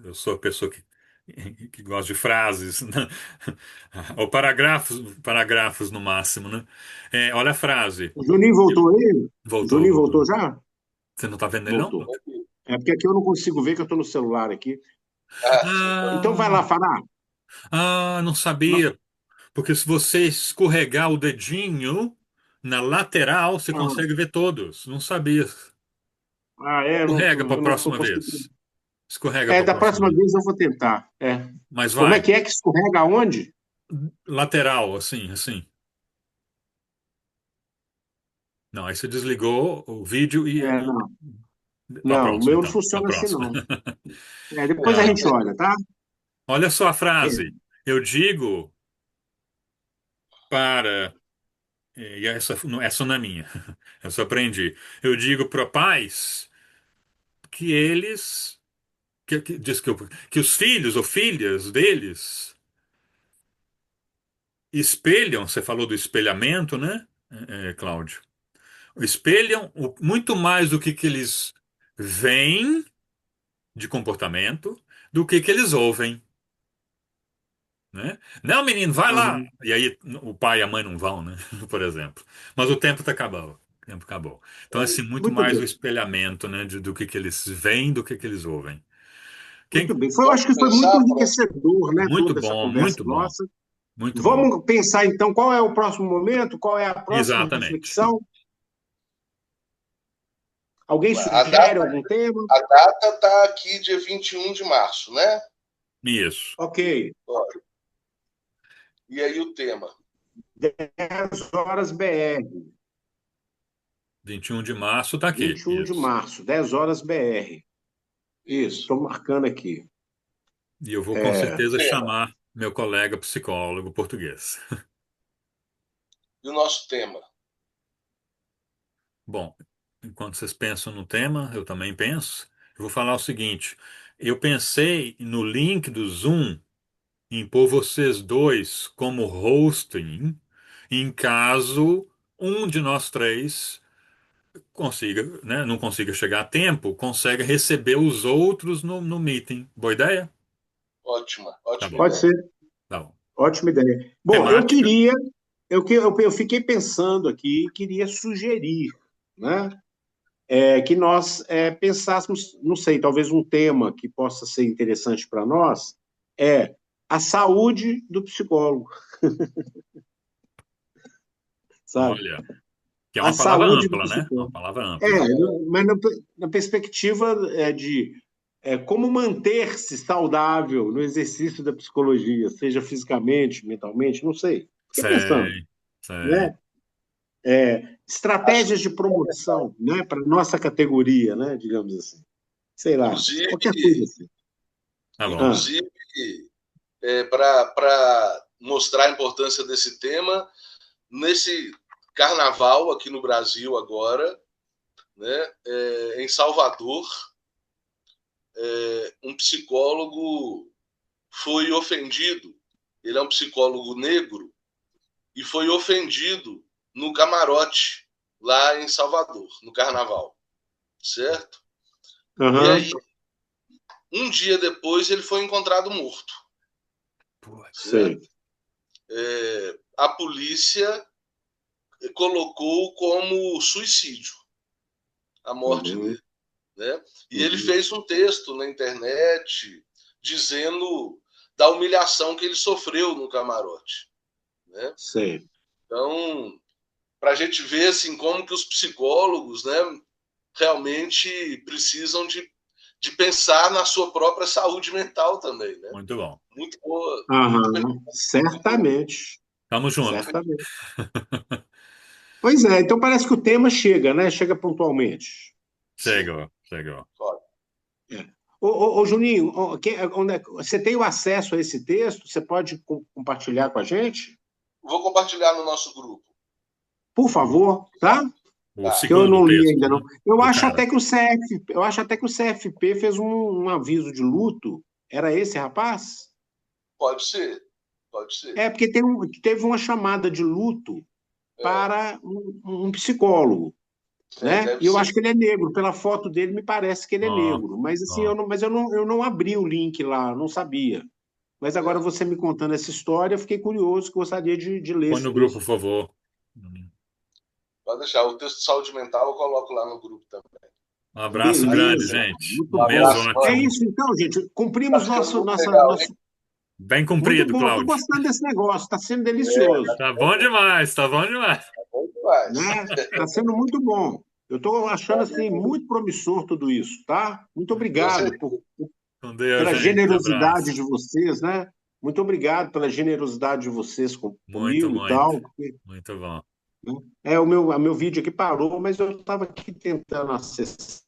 Eu sou a pessoa que gosta de frases, né? Ou parágrafos, parágrafos no máximo, né? É, olha a frase. O Juninho voltou aí? O Voltou, Juninho voltou voltou. já? Você não está vendo ele, não? Voltou. É porque aqui eu não consigo ver que eu estou no celular aqui. Sim. Então vai Ah, lá, Fará. não sabia. Porque se você escorregar o dedinho na lateral, você consegue ver todos. Não sabia. Escorrega para a Eu não estou próxima conseguindo. vez. Escorrega para a Da próxima próxima vez. vez eu vou tentar. Mas Como vai. é que escorrega aonde? Lateral, assim, assim. Não, aí você desligou o vídeo e Não, para a não, o próxima, meu não então. Para a funciona assim, próxima. não. Depois a Tá. gente olha, tá? Olha só a É, frase. Eu digo para. E essa não é minha. Eu só aprendi. Eu digo para pais que eles. Desculpa. Que os filhos ou filhas deles espelham. Você falou do espelhamento, né, Cláudio? Espelham muito mais do que eles veem de comportamento do que eles ouvem. Né? Não, menino, vai lá. aham. E aí o pai e a mãe não vão, né? Por exemplo. Mas o tempo tá acabando. O tempo acabou. Então, assim, muito Muito mais o bem, espelhamento, né? Do que eles veem do que eles ouvem. Quem... muito bem. Eu Vamos acho que foi muito pensar, próximo. enriquecedor, né, Muito toda essa bom, conversa muito bom, nossa. muito bom. Vamos pensar, então, qual é o próximo momento, qual é a próxima Exatamente. reflexão? Alguém A sugere data, algum tema? a data está aqui, dia 21 de março, né? Isso. Ok. E aí o tema? 10 horas BR, 21 de março tá aqui. 21 de Isso. março, 10 horas BR. Isso, Isso. estou marcando aqui. E eu vou com O certeza tema. chamar meu colega psicólogo português. E o nosso tema? Bom, enquanto vocês pensam no tema, eu também penso. Eu vou falar o seguinte: eu pensei no link do Zoom em pôr vocês dois como hosting, em caso um de nós três consiga, né, não consiga chegar a tempo, consegue receber os outros no meeting. Boa ideia? Ótima, Tá ótima bom, Pode ideia. ser, tá bom. ótima ideia. Bom, Temática? eu fiquei pensando aqui, queria sugerir, né, que nós pensássemos, não sei, talvez um tema que possa ser interessante para nós é a saúde do psicólogo, sabe? Olha, que é A uma palavra saúde do ampla, né? Uma psicólogo. palavra É, ampla. mas na perspectiva de como manter-se saudável no exercício da psicologia, seja fisicamente, mentalmente, não sei. Fiquei pensando, Sei, sei. né? Acho Estratégias que, de promoção, né, para nossa categoria, né, digamos assim. Sei lá, inclusive, qualquer coisa assim. Tá bom. Ah, inclusive para mostrar a importância desse tema, nesse carnaval aqui no Brasil agora, né, em Salvador, um psicólogo foi ofendido. Ele é um psicólogo negro e foi ofendido no camarote lá em Salvador, no carnaval, certo? E aham, aí, um dia depois, ele foi encontrado morto, sei. certo? A polícia colocou como suicídio a morte Uhum, dele, né? E ele fez um texto na internet dizendo da humilhação que ele sofreu no camarote, né? Sei. Então, para a gente ver assim, como que os psicólogos, né, realmente precisam de pensar na sua própria saúde mental também, né? Muito bom. Muito boa. Aham, certamente. Tamo junto. Certamente. Pois é, então parece que o tema chega, né? Chega pontualmente. Chegou. É. Ô, Juninho, você tem o acesso a esse texto? Você pode compartilhar com a gente? Vou compartilhar no nosso grupo. Por favor, tá? O Que eu segundo não li texto, ainda, não. né? Eu acho cara. até que o CFP fez um aviso de luto. Era esse rapaz? Pode ser. É, porque teve uma chamada de luto para um psicólogo, né? Deve E eu ser. acho que ele é negro. Pela foto dele, me parece que ele é Ó, negro. Mas assim, ó. eu não abri o link lá, não sabia. Mas agora você me contando essa história, eu fiquei curioso, gostaria de ler Põe esse no grupo, por texto. favor. Pode deixar. O texto de saúde mental eu coloco lá no grupo também. Um abraço grande, Beleza, gente. muito Um Um mês abraço, bom. É ótimo. isso então, gente. Tá Cumprimos ficando muito legal, hein? nosso. Bem Muito cumprido, bom, estou Cláudio. gostando desse negócio, está sendo delicioso, Tá bom demais, tá bom demais. Bom demais. né? Está sendo muito bom. Eu estou achando assim muito promissor tudo isso, tá? Muito Eu obrigado sei. Com Deus, pela gente. generosidade Abraço. de vocês, né? Muito obrigado pela generosidade de vocês Muito, comigo e muito. tal. Porque, Muito bom. né, o meu vídeo aqui parou, mas eu estava aqui tentando acessar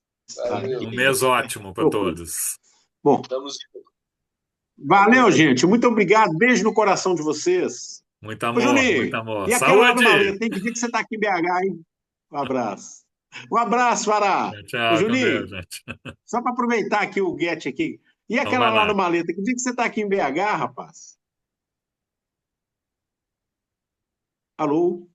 Valeu. Um aqui. mês ótimo para Procura. todos. Bom, Estamos. valeu, gente. Muito obrigado. Beijo no coração de vocês. Muito Ô, amor, muito Juninho, amor. e aquela lá no Saúde! Maleta? Tem que ver que você está aqui em BH, hein? Um abraço. Um abraço, Fará. Tchau, Ô, tchau, com Deus, Juninho, gente. só para aproveitar aqui o get aqui. E Então aquela vai lá no lá. Maleta? Que dia que você está aqui em BH, rapaz? Alô?